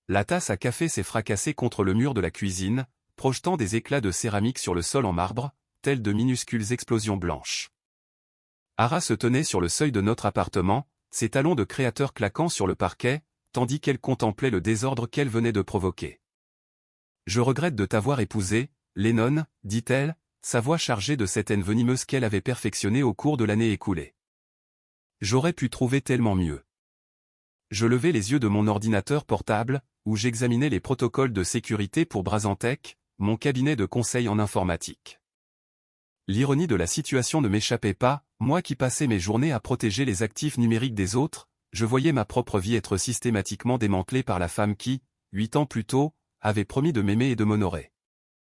La tasse à café s'est fracassée contre le mur de la cuisine, projetant des éclats de céramique sur le sol en marbre, tels de minuscules explosions blanches. Ara se tenait sur le seuil de notre appartement, ses talons de créateur claquant sur le parquet, tandis qu'elle contemplait le désordre qu'elle venait de provoquer. « Je regrette de t'avoir épousé, Lennon, dit-elle, sa voix chargée de cette haine venimeuse qu'elle avait perfectionnée au cours de l'année écoulée. J'aurais pu trouver tellement mieux. Je levai les yeux de mon ordinateur portable, où j'examinais les protocoles de sécurité pour Brasantec, mon cabinet de conseil en informatique. L'ironie de la situation ne m'échappait pas, moi qui passais mes journées à protéger les actifs numériques des autres, je voyais ma propre vie être systématiquement démantelée par la femme qui, 8 ans plus tôt, avait promis de m'aimer et de m'honorer.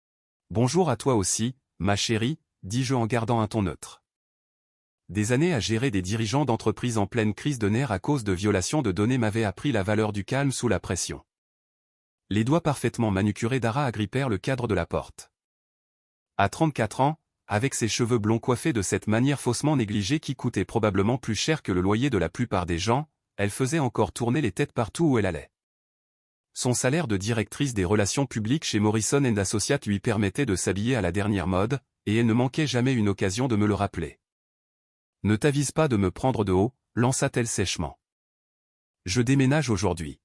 « Bonjour à toi aussi, ma chérie, dis-je en gardant un ton neutre. Des années à gérer des dirigeants d'entreprises en pleine crise de nerfs à cause de violations de données m'avaient appris la valeur du calme sous la pression. Les doigts parfaitement manucurés d'Ara agrippèrent le cadre de la porte. À 34 ans, avec ses cheveux blonds coiffés de cette manière faussement négligée qui coûtait probablement plus cher que le loyer de la plupart des gens, elle faisait encore tourner les têtes partout où elle allait. Son salaire de directrice des relations publiques chez Morrison & Associates lui permettait de s'habiller à la dernière mode, et elle ne manquait jamais une occasion de me le rappeler. « Ne t'avise pas de me prendre de haut », lança-t-elle sèchement. « Je déménage aujourd'hui. »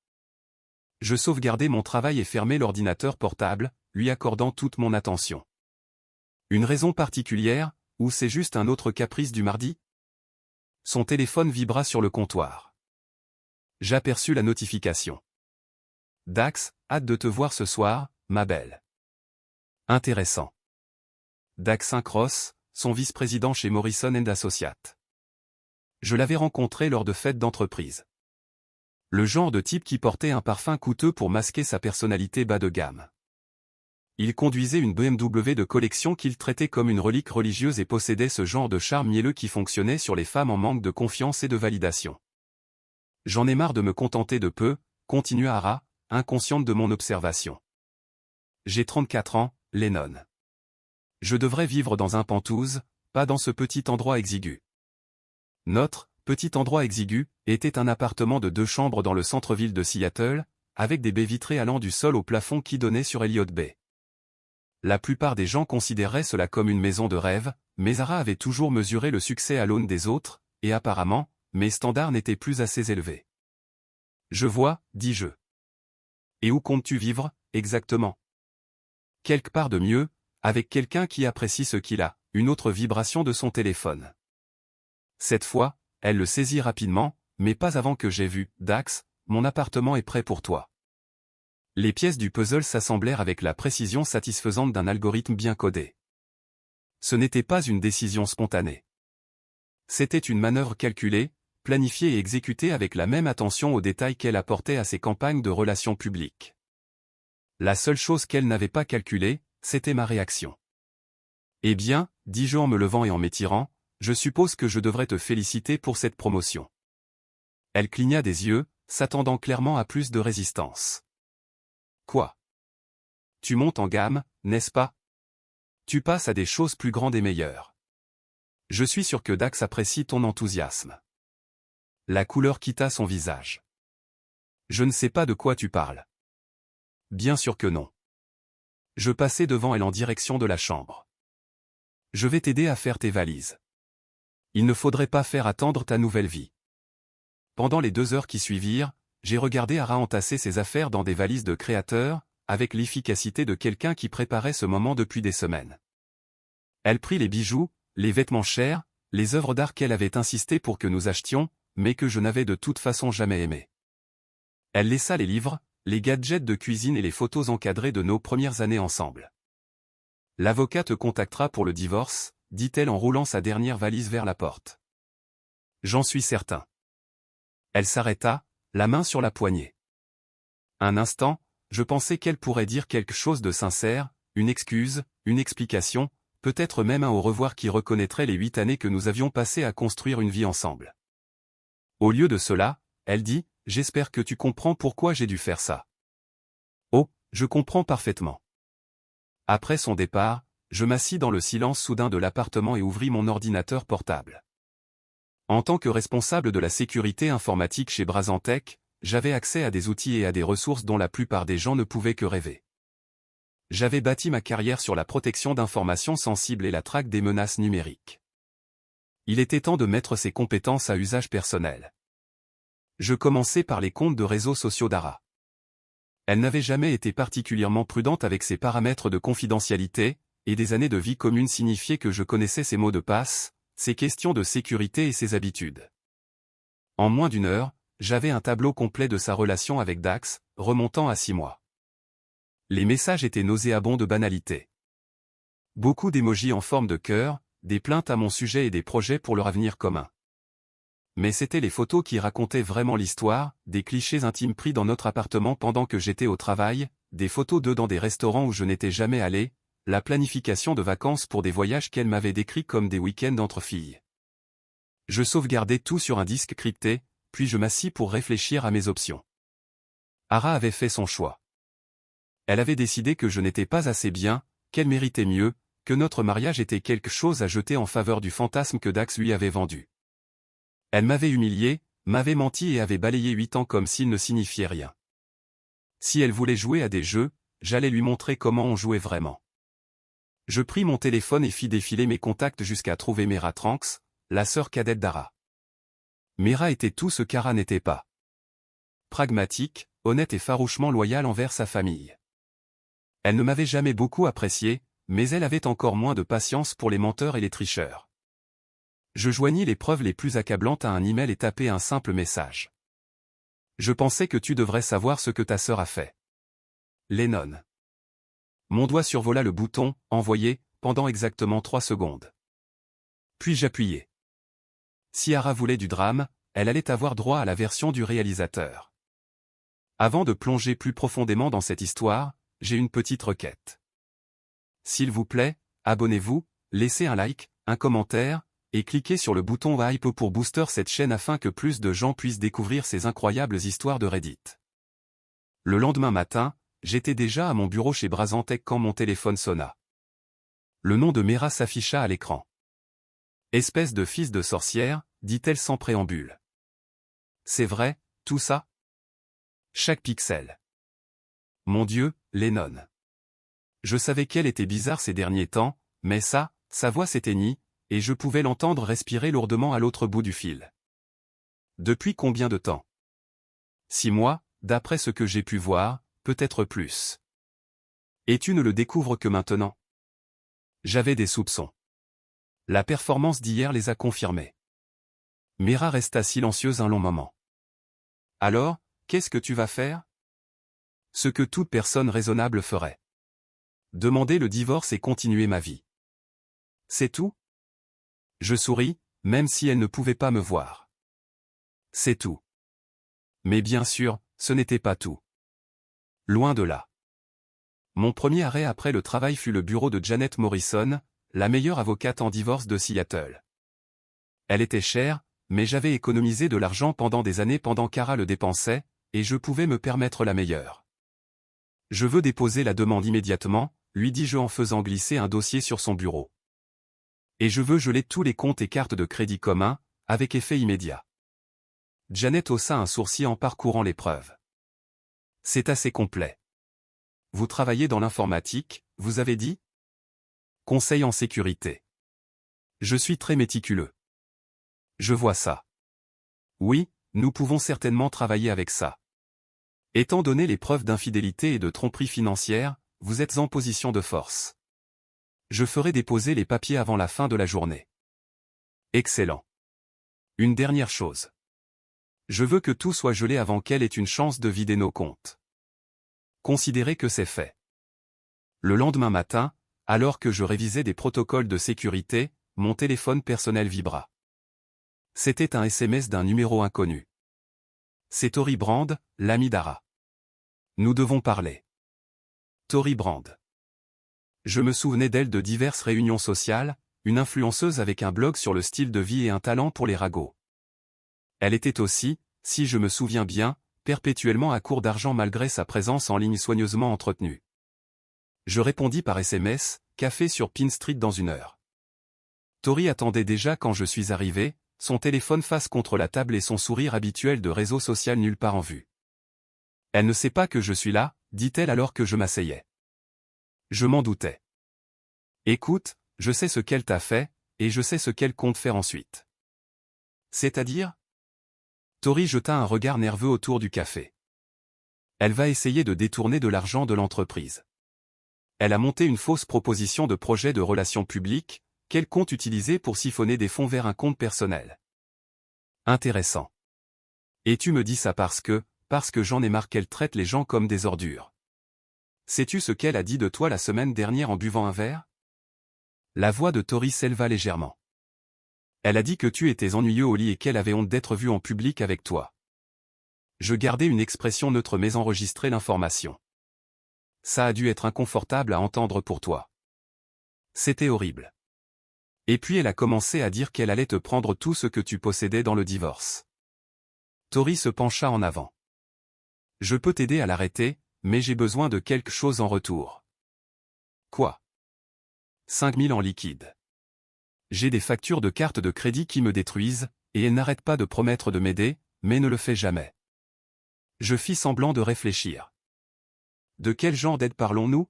Je sauvegardai mon travail et fermai l'ordinateur portable, lui accordant toute mon attention. Une raison particulière, ou c'est juste un autre caprice du mardi? Son téléphone vibra sur le comptoir. J'aperçus la notification. « Dax, hâte de te voir ce soir, ma belle. » Intéressant. Dax Ross, son vice-président chez Morrison & Associates. Je l'avais rencontré lors de fêtes d'entreprise. Le genre de type qui portait un parfum coûteux pour masquer sa personnalité bas de gamme. Il conduisait une BMW de collection qu'il traitait comme une relique religieuse et possédait ce genre de charme mielleux qui fonctionnait sur les femmes en manque de confiance et de validation. « J'en ai marre de me contenter de peu », continua Ara, inconsciente de mon observation. « J'ai 34 ans, Lennon. Je devrais vivre dans un penthouse, pas dans ce petit endroit exigu. » Notre petit endroit exigu était un appartement de 2 chambres dans le centre-ville de Seattle, avec des baies vitrées allant du sol au plafond qui donnaient sur Elliott Bay. La plupart des gens considéraient cela comme une maison de rêve, mais Ara avait toujours mesuré le succès à l'aune des autres, et apparemment, mes standards n'étaient plus assez élevés. « Je vois, dis-je. Et où comptes-tu vivre, exactement? » Quelque part de mieux, avec quelqu'un qui apprécie ce qu'il a, une autre vibration de son téléphone. Cette fois, elle le saisit rapidement, mais pas avant que j'aie vu, « Dax, mon appartement est prêt pour toi. » Les pièces du puzzle s'assemblèrent avec la précision satisfaisante d'un algorithme bien codé. Ce n'était pas une décision spontanée. C'était une manœuvre calculée, planifiée et exécutée avec la même attention aux détails qu'elle apportait à ses campagnes de relations publiques. La seule chose qu'elle n'avait pas calculée, c'était ma réaction. « Eh bien, dis-je en me levant et en m'étirant, je suppose que je devrais te féliciter pour cette promotion. » Elle cligna des yeux, s'attendant clairement à plus de résistance. « Quoi? Tu montes en gamme, n'est-ce pas? Tu passes à des choses plus grandes et meilleures. Je suis sûr que Dax apprécie ton enthousiasme. » La couleur quitta son visage. « Je ne sais pas de quoi tu parles. » Bien sûr que non. Je passai devant elle en direction de la chambre. « Je vais t'aider à faire tes valises. Il ne faudrait pas faire attendre ta nouvelle vie. » Pendant les 2 heures qui suivirent, j'ai regardé Ara entasser ses affaires dans des valises de créateur, avec l'efficacité de quelqu'un qui préparait ce moment depuis des semaines. Elle prit les bijoux, les vêtements chers, les œuvres d'art qu'elle avait insisté pour que nous achetions, mais que je n'avais de toute façon jamais aimées. Elle laissa les livres, les gadgets de cuisine et les photos encadrées de nos premières années ensemble. « L'avocat te contactera pour le divorce, » dit-elle en roulant sa dernière valise vers la porte. « J'en suis certain. » Elle s'arrêta, la main sur la poignée. Un instant, je pensais qu'elle pourrait dire quelque chose de sincère, une excuse, une explication, peut-être même un au revoir qui reconnaîtrait les 8 années que nous avions passées à construire une vie ensemble. Au lieu de cela, elle dit, « J'espère que tu comprends pourquoi j'ai dû faire ça. » Oh, je comprends parfaitement. Après son départ, je m'assis dans le silence soudain de l'appartement et ouvris mon ordinateur portable. En tant que responsable de la sécurité informatique chez Brasantec, j'avais accès à des outils et à des ressources dont la plupart des gens ne pouvaient que rêver. J'avais bâti ma carrière sur la protection d'informations sensibles et la traque des menaces numériques. Il était temps de mettre ces compétences à usage personnel. Je commençais par les comptes de réseaux sociaux d'Ara. Elle n'avait jamais été particulièrement prudente avec ses paramètres de confidentialité, et des années de vie commune signifiaient que je connaissais ses mots de passe, ses questions de sécurité et ses habitudes. En moins d'une heure, j'avais un tableau complet de sa relation avec Dax, remontant à 6 mois. Les messages étaient nauséabonds de banalité. Beaucoup d'émojis en forme de cœur, des plaintes à mon sujet et des projets pour leur avenir commun. Mais c'étaient les photos qui racontaient vraiment l'histoire, des clichés intimes pris dans notre appartement pendant que j'étais au travail, des photos d'eux dans des restaurants où je n'étais jamais allé, la planification de vacances pour des voyages qu'elle m'avait décrits comme des week-ends entre filles. Je sauvegardais tout sur un disque crypté, puis je m'assis pour réfléchir à mes options. Ara avait fait son choix. Elle avait décidé que je n'étais pas assez bien, qu'elle méritait mieux, que notre mariage était quelque chose à jeter en faveur du fantasme que Dax lui avait vendu. Elle m'avait humilié, m'avait menti et avait balayé 8 ans comme s'il ne signifiait rien. Si elle voulait jouer à des jeux, j'allais lui montrer comment on jouait vraiment. Je pris mon téléphone et fis défiler mes contacts jusqu'à trouver Mera Tranks, la sœur cadette d'Ara. Mera était tout ce qu'Ara n'était pas. Pragmatique, honnête et farouchement loyale envers sa famille. Elle ne m'avait jamais beaucoup apprécié, mais elle avait encore moins de patience pour les menteurs et les tricheurs. Je joignis les preuves les plus accablantes à un email et tapai un simple message. Je pensais que tu devrais savoir ce que ta sœur a fait. Lennon. Mon doigt survola le bouton « Envoyer » pendant exactement 3 secondes. Puis j'appuyai. Si Ara voulait du drame, elle allait avoir droit à la version du réalisateur. Avant de plonger plus profondément dans cette histoire, j'ai une petite requête. S'il vous plaît, abonnez-vous, laissez un like, un commentaire, et cliquez sur le bouton hype pour booster cette chaîne afin que plus de gens puissent découvrir ces incroyables histoires de Reddit. Le lendemain matin, j'étais déjà à mon bureau chez Brazantech quand mon téléphone sonna. Le nom de Mera s'afficha à l'écran. Espèce de fils de sorcière, dit-elle sans préambule. C'est vrai, tout ça? Chaque pixel. Mon Dieu, Lennon. Je savais qu'elle était bizarre ces derniers temps, mais sa voix s'éteignit, et je pouvais l'entendre respirer lourdement à l'autre bout du fil. Depuis combien de temps? 6 mois, d'après ce que j'ai pu voir, peut-être plus. Et tu ne le découvres que maintenant? J'avais des soupçons. La performance d'hier les a confirmés. Mera resta silencieuse un long moment. Alors, qu'est-ce que tu vas faire? Ce que toute personne raisonnable ferait. Demander le divorce et continuer ma vie. C'est tout? Je souris, même si elle ne pouvait pas me voir. C'est tout. Mais bien sûr, ce n'était pas tout. Loin de là. Mon premier arrêt après le travail fut le bureau de Janet Morrison, la meilleure avocate en divorce de Seattle. Elle était chère, mais j'avais économisé de l'argent pendant des années pendant qu'Ara le dépensait, et je pouvais me permettre la meilleure. Je veux déposer la demande immédiatement, lui dis-je en faisant glisser un dossier sur son bureau. Et je veux geler tous les comptes et cartes de crédit communs, avec effet immédiat. Janet haussa un sourcil en parcourant les preuves. C'est assez complet. Vous travaillez dans l'informatique, vous avez dit? Conseil en sécurité. Je suis très méticuleux. Je vois ça. Oui, nous pouvons certainement travailler avec ça. Étant donné les preuves d'infidélité et de tromperie financière, vous êtes en position de force. Je ferai déposer les papiers avant la fin de la journée. Excellent. Une dernière chose. Je veux que tout soit gelé avant qu'elle ait une chance de vider nos comptes. Considérez que c'est fait. Le lendemain matin, alors que je révisais des protocoles de sécurité, mon téléphone personnel vibra. C'était un SMS d'un numéro inconnu. C'est Tori Brand, l'ami d'Ara. Nous devons parler. Tori Brand. Je me souvenais d'elle de diverses réunions sociales, une influenceuse avec un blog sur le style de vie et un talent pour les ragots. Elle était aussi, si je me souviens bien, perpétuellement à court d'argent malgré sa présence en ligne soigneusement entretenue. Je répondis par SMS, café sur Pine Street dans 1 heure. Tori attendait déjà quand je suis arrivé, son téléphone face contre la table et son sourire habituel de réseau social nulle part en vue. Elle ne sait pas que je suis là, dit-elle alors que je m'asseyais. Je m'en doutais. Écoute, je sais ce qu'elle t'a fait, et je sais ce qu'elle compte faire ensuite. C'est-à-dire ? Tori jeta un regard nerveux autour du café. Elle va essayer de détourner de l'argent de l'entreprise. Elle a monté une fausse proposition de projet de relations publiques, qu'elle compte utiliser pour siphonner des fonds vers un compte personnel. Intéressant. Et tu me dis ça parce que j'en ai marre qu'elle traite les gens comme des ordures. Sais-tu ce qu'elle a dit de toi la semaine dernière en buvant un verre ? La voix de Tori s'éleva légèrement. Elle a dit que tu étais ennuyeux au lit et qu'elle avait honte d'être vue en public avec toi. Je gardais une expression neutre mais enregistrais l'information. Ça a dû être inconfortable à entendre pour toi. C'était horrible. Et puis elle a commencé à dire qu'elle allait te prendre tout ce que tu possédais dans le divorce. Tori se pencha en avant. Je peux t'aider à l'arrêter, mais j'ai besoin de quelque chose en retour. Quoi ? 5 000 en liquide. J'ai des factures de carte de crédit qui me détruisent, et elle n'arrête pas de promettre de m'aider, mais ne le fait jamais. Je fis semblant de réfléchir. De quel genre d'aide parlons-nous ?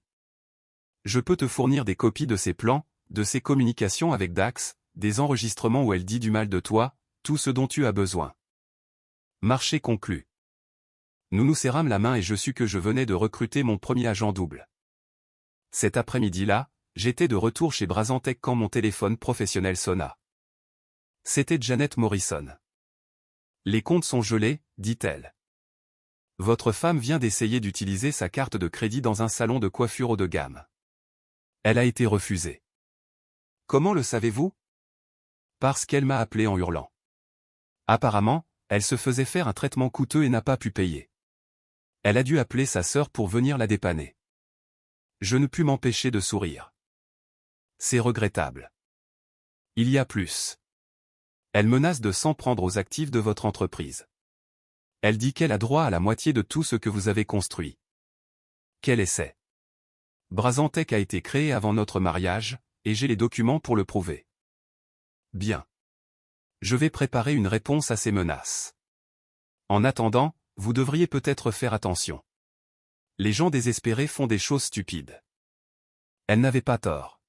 Je peux te fournir des copies de ses plans, de ses communications avec Dax, des enregistrements où elle dit du mal de toi, tout ce dont tu as besoin. Marché conclu. Nous nous serrâmes la main et je sus que je venais de recruter mon premier agent double. Cet après-midi-là, j'étais de retour chez Brazantec quand mon téléphone professionnel sonna. C'était Janet Morrison. Les comptes sont gelés, dit-elle. Votre femme vient d'essayer d'utiliser sa carte de crédit dans un salon de coiffure haut de gamme. Elle a été refusée. Comment le savez-vous ? Parce qu'elle m'a appelé en hurlant. Apparemment, elle se faisait faire un traitement coûteux et n'a pas pu payer. Elle a dû appeler sa sœur pour venir la dépanner. Je ne pus m'empêcher de sourire. C'est regrettable. Il y a plus. Elle menace de s'en prendre aux actifs de votre entreprise. Elle dit qu'elle a droit à la moitié de tout ce que vous avez construit. Quel essai. Brazantec a été créé avant notre mariage, et j'ai les documents pour le prouver. Bien. Je vais préparer une réponse à ces menaces. En attendant, vous devriez peut-être faire attention. Les gens désespérés font des choses stupides. Elle n'avait pas tort.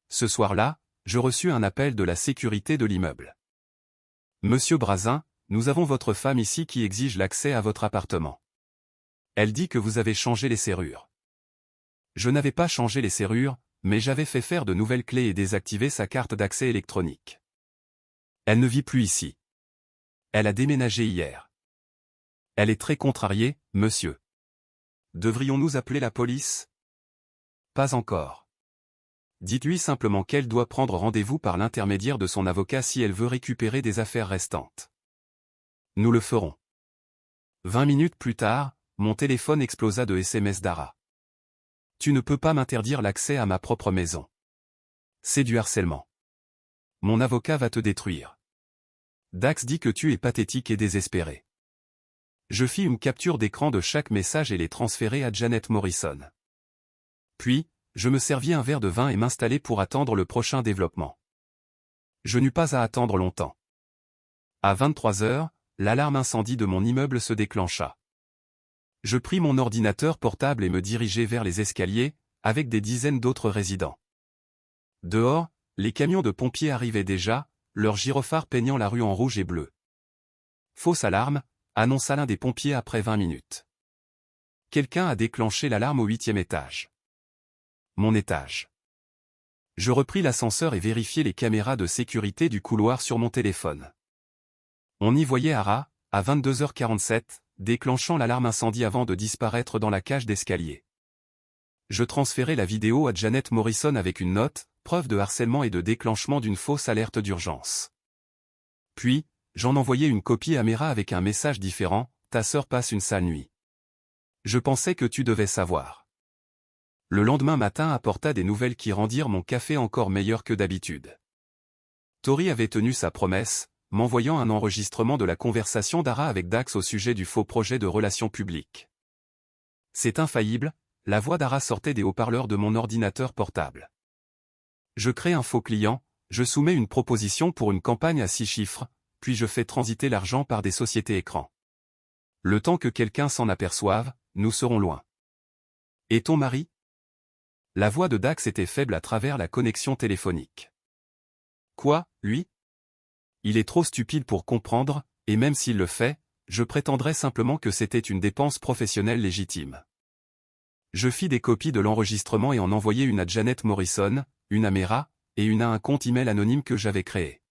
Ce soir-là, je reçus un appel de la sécurité de l'immeuble. Monsieur Brazin, nous avons votre femme ici qui exige l'accès à votre appartement. Elle dit que vous avez changé les serrures. Je n'avais pas changé les serrures, mais j'avais fait faire de nouvelles clés et désactiver sa carte d'accès électronique. Elle ne vit plus ici. Elle a déménagé hier. Elle est très contrariée, monsieur. Devrions-nous appeler la police ? Pas encore. Dites-lui simplement qu'elle doit prendre rendez-vous par l'intermédiaire de son avocat si elle veut récupérer des affaires restantes. Nous le ferons. 20 minutes plus tard, mon téléphone explosa de SMS d'Ara. Tu ne peux pas m'interdire l'accès à ma propre maison. C'est du harcèlement. Mon avocat va te détruire. Dax dit que tu es pathétique et désespéré. Je fis une capture d'écran de chaque message et les transférai à Janet Morrison. Puis, je me servis un verre de vin et m'installai pour attendre le prochain développement. Je n'eus pas à attendre longtemps. À 23 heures, l'alarme incendie de mon immeuble se déclencha. Je pris mon ordinateur portable et me dirigeai vers les escaliers, avec des dizaines d'autres résidents. Dehors, les camions de pompiers arrivaient déjà, leurs gyrophares peignant la rue en rouge et bleu. Fausse alarme, annonça l'un des pompiers après 20 minutes. Quelqu'un a déclenché l'alarme au 8e étage. Mon étage. Je repris l'ascenseur et vérifiai les caméras de sécurité du couloir sur mon téléphone. On y voyait Ara, à 22h47, déclenchant l'alarme incendie avant de disparaître dans la cage d'escalier. Je transférai la vidéo à Janet Morrison avec une note, preuve de harcèlement et de déclenchement d'une fausse alerte d'urgence. Puis, j'en envoyai une copie à Mera avec un message différent, ta sœur passe une sale nuit. Je pensais que tu devais savoir. Le lendemain matin apporta des nouvelles qui rendirent mon café encore meilleur que d'habitude. Tori avait tenu sa promesse, m'envoyant un enregistrement de la conversation d'Ara avec Dax au sujet du faux projet de relations publiques. C'est infaillible, la voix d'Ara sortait des haut-parleurs de mon ordinateur portable. Je crée un faux client, Je soumets une proposition pour une campagne à 6 chiffres, puis je fais transiter l'argent par des sociétés écrans. Le temps que quelqu'un s'en aperçoive, nous serons loin. Et ton mari? La voix de Dax était faible à travers la connexion téléphonique. Quoi, lui? Il est trop stupide pour comprendre, et même s'il le fait, je prétendrais simplement que c'était une dépense professionnelle légitime. Je fis des copies de l'enregistrement et en envoyai une à Janet Morrison, une à Mera, et une à un compte email anonyme que j'avais créé.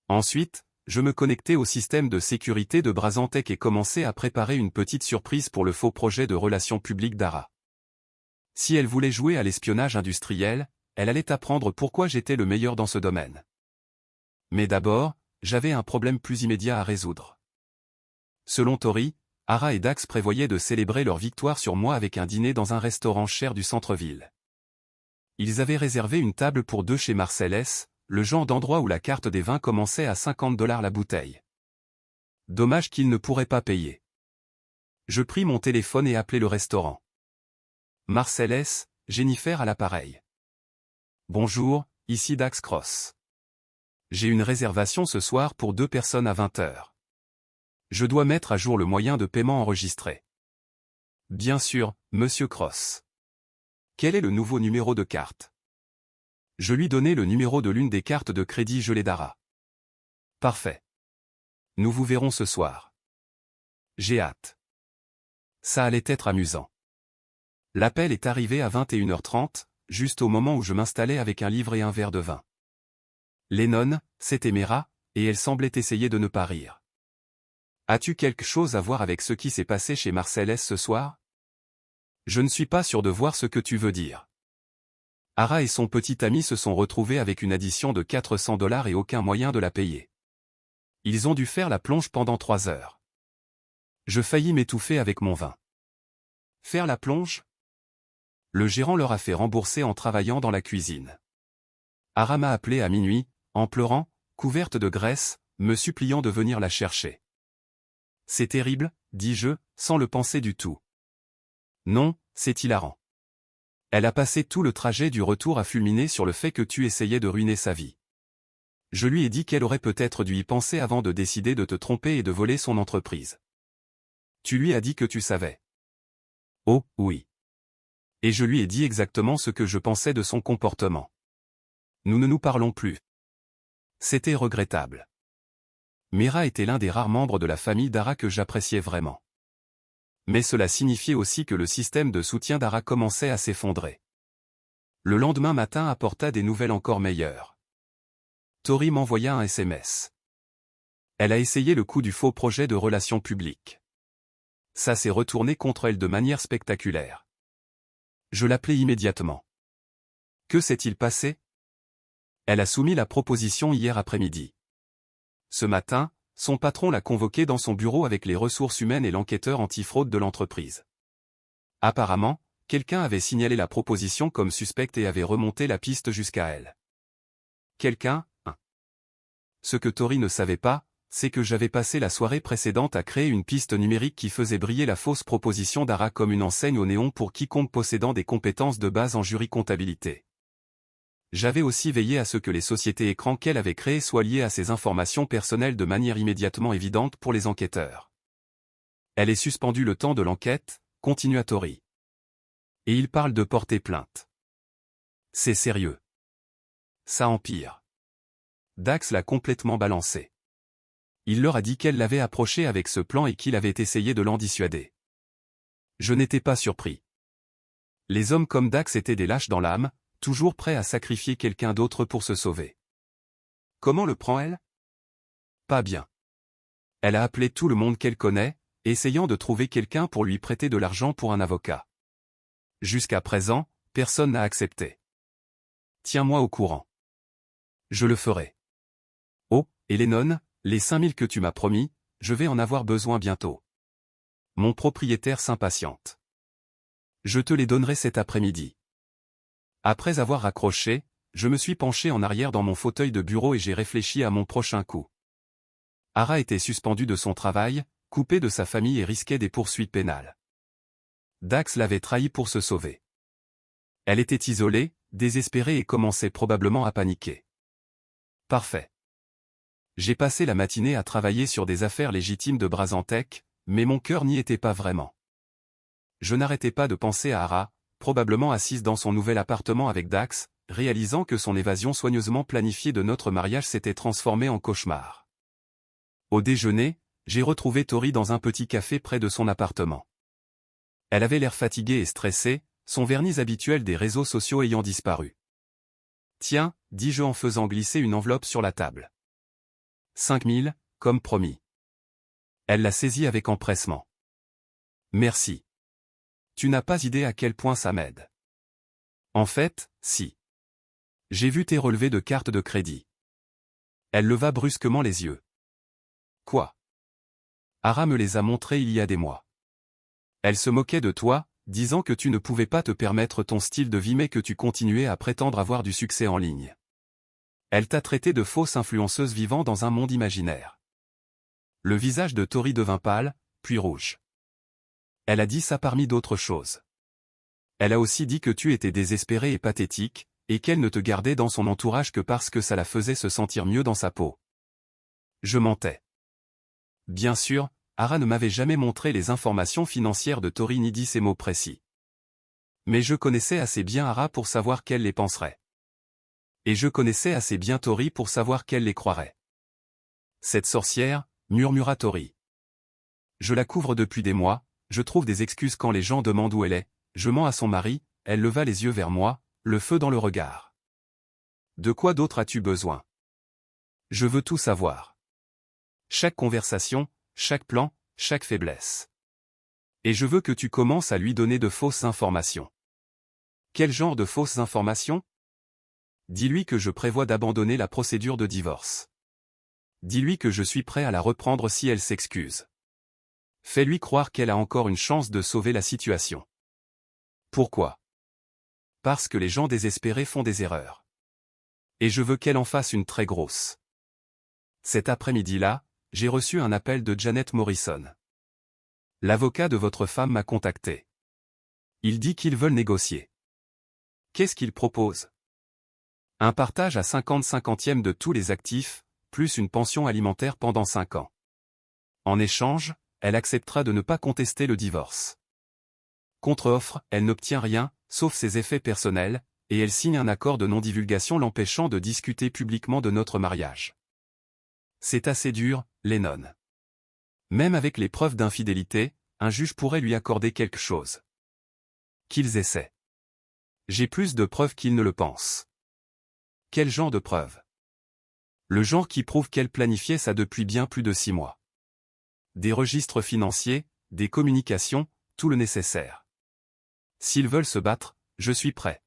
Ensuite, je me connectai au système de sécurité de Brasantec et commençai à préparer une petite surprise pour le faux projet de relations publiques d'Ara. Si elle voulait jouer à l'espionnage industriel, elle allait apprendre pourquoi j'étais le meilleur dans ce domaine. Mais d'abord, j'avais un problème plus immédiat à résoudre. Selon Tori, Ara et Dax prévoyaient de célébrer leur victoire sur moi avec un dîner dans un restaurant cher du centre-ville. Ils avaient réservé une table pour 2 chez Marcel S., le genre d'endroit où la carte des vins commençait à 50 $ la bouteille. Dommage qu'ils ne pourraient pas payer. Je pris mon téléphone et appelai le restaurant. Marcel S., Jennifer à l'appareil. Bonjour, ici Dax Cross. J'ai une réservation ce soir pour 2 personnes à 20 h. Je dois mettre à jour le moyen de paiement enregistré. Bien sûr, Monsieur Cross. Quel est le nouveau numéro de carte? Je lui donnai le numéro de l'une des cartes de crédit gelées d'Ara. Parfait. Nous vous verrons ce soir. J'ai hâte. Ça allait être amusant. L'appel est arrivé à 21 h 30, juste au moment où je m'installais avec un livre et un verre de vin. Lennon, c'était Mera, et elle semblait essayer de ne pas rire. As-tu quelque chose à voir avec ce qui s'est passé chez Marcel S. ce soir? Je ne suis pas sûr de voir ce que tu veux dire. Ara et son petit ami se sont retrouvés avec une addition de 400 $ et aucun moyen de la payer. Ils ont dû faire la plonge pendant 3 heures. Je faillis m'étouffer avec mon vin. Faire la plonge? Le gérant leur a fait rembourser en travaillant dans la cuisine. Ara m'a appelé à minuit, en pleurant, couverte de graisse, me suppliant de venir la chercher. C'est terrible, dis-je, sans le penser du tout. Non, c'est hilarant. Elle a passé tout le trajet du retour à fulminer sur le fait que tu essayais de ruiner sa vie. Je lui ai dit qu'elle aurait peut-être dû y penser avant de décider de te tromper et de voler son entreprise. Tu lui as dit que tu savais. Oh, oui. Et je lui ai dit exactement ce que je pensais de son comportement. Nous ne nous parlons plus. C'était regrettable. Mera était l'un des rares membres de la famille d'Ara que j'appréciais vraiment. Mais cela signifiait aussi que le système de soutien d'Ara commençait à s'effondrer. Le lendemain matin apporta des nouvelles encore meilleures. Tori m'envoya un SMS. Elle a essayé le coup du faux projet de relations publiques. Ça s'est retourné contre elle de manière spectaculaire. Je l'appelai immédiatement. Que s'est-il passé? Elle a soumis la proposition hier après-midi. Ce matin, son patron l'a convoquée dans son bureau avec les ressources humaines et l'enquêteur antifraude de l'entreprise. Apparemment, quelqu'un avait signalé la proposition comme suspecte et avait remonté la piste jusqu'à elle. Quelqu'un, hein. Ce que Tori ne savait pas, c'est que j'avais passé la soirée précédente à créer une piste numérique qui faisait briller la fausse proposition d'Ara comme une enseigne au néon pour quiconque possédant des compétences de base en jury-comptabilité. J'avais aussi veillé à ce que les sociétés écrans qu'elle avait créées soient liées à ces informations personnelles de manière immédiatement évidente pour les enquêteurs. Elle est suspendue le temps de l'enquête, continua Tori. Et il parle de porter plainte. C'est sérieux. Ça empire. Dax l'a complètement balancé. Il leur a dit qu'elle l'avait approché avec ce plan et qu'il avait essayé de l'en dissuader. Je n'étais pas surpris. Les hommes comme Dax étaient des lâches dans l'âme, toujours prêts à sacrifier quelqu'un d'autre pour se sauver. Comment le prend-elle? Pas bien. Elle a appelé tout le monde qu'elle connaît, essayant de trouver quelqu'un pour lui prêter de l'argent pour un avocat. Jusqu'à présent, personne n'a accepté. Tiens-moi au courant. Je le ferai. Oh, et Lennon, les 5000 que tu m'as promis, je vais en avoir besoin bientôt. Mon propriétaire s'impatiente. Je te les donnerai cet après-midi. Après avoir raccroché, je me suis penché en arrière dans mon fauteuil de bureau et j'ai réfléchi à mon prochain coup. Ara était suspendue de son travail, coupée de sa famille et risquait des poursuites pénales. Dax l'avait trahi pour se sauver. Elle était isolée, désespérée et commençait probablement à paniquer. Parfait. J'ai passé la matinée à travailler sur des affaires légitimes de Brasantec, mais mon cœur n'y était pas vraiment. Je n'arrêtais pas de penser à Ara, probablement assise dans son nouvel appartement avec Dax, réalisant que son évasion soigneusement planifiée de notre mariage s'était transformée en cauchemar. Au déjeuner, j'ai retrouvé Tori dans un petit café près de son appartement. Elle avait l'air fatiguée et stressée, son vernis habituel des réseaux sociaux ayant disparu. « Tiens », dis-je en faisant glisser une enveloppe sur la table. 5000, comme promis. Elle la saisit avec empressement. « Merci. Tu n'as pas idée à quel point ça m'aide. » En fait, si. J'ai vu tes relevés de carte de crédit. Elle leva brusquement les yeux. Quoi? Ara me les a montrés il y a des mois. Elle se moquait de toi, disant que tu ne pouvais pas te permettre ton style de vie mais que tu continuais à prétendre avoir du succès en ligne. Elle t'a traité de fausse influenceuse vivant dans un monde imaginaire. Le visage de Tori devint pâle, puis rouge. Elle a dit ça parmi d'autres choses. Elle a aussi dit que tu étais désespérée et pathétique, et qu'elle ne te gardait dans son entourage que parce que ça la faisait se sentir mieux dans sa peau. Je mentais. Bien sûr, Ara ne m'avait jamais montré les informations financières de Tori ni dit ces mots précis. Mais je connaissais assez bien Ara pour savoir qu'elle les penserait. Et je connaissais assez bien Tori pour savoir qu'elle les croirait. Cette sorcière, murmura Tori. Je la couvre depuis des mois, je trouve des excuses quand les gens demandent où elle est, je mens à son mari, elle leva les yeux vers moi, le feu dans le regard. De quoi d'autre as-tu besoin? Je veux tout savoir. Chaque conversation, chaque plan, chaque faiblesse. Et je veux que tu commences à lui donner de fausses informations. Quel genre de fausses informations? Dis-lui que je prévois d'abandonner la procédure de divorce. Dis-lui que je suis prêt à la reprendre si elle s'excuse. Fais-lui croire qu'elle a encore une chance de sauver la situation. Pourquoi? Parce que les gens désespérés font des erreurs. Et je veux qu'elle en fasse une très grosse. Cet après-midi-là, j'ai reçu un appel de Janet Morrison. L'avocat de votre femme m'a contacté. Il dit qu'ils veulent négocier. Qu'est-ce qu'il propose? Un partage à 50/50 de tous les actifs, plus une pension alimentaire pendant 5 ans. En échange, elle acceptera de ne pas contester le divorce. Contre-offre, elle n'obtient rien, sauf ses effets personnels, et elle signe un accord de non-divulgation l'empêchant de discuter publiquement de notre mariage. C'est assez dur, Lennon. Même avec les preuves d'infidélité, un juge pourrait lui accorder quelque chose. Qu'ils essaient. J'ai plus de preuves qu'ils ne le pensent. Quel genre de preuves? Le genre qui prouve qu'elle planifiait ça depuis bien plus de 6 mois. Des registres financiers, des communications, tout le nécessaire. S'ils veulent se battre, je suis prêt.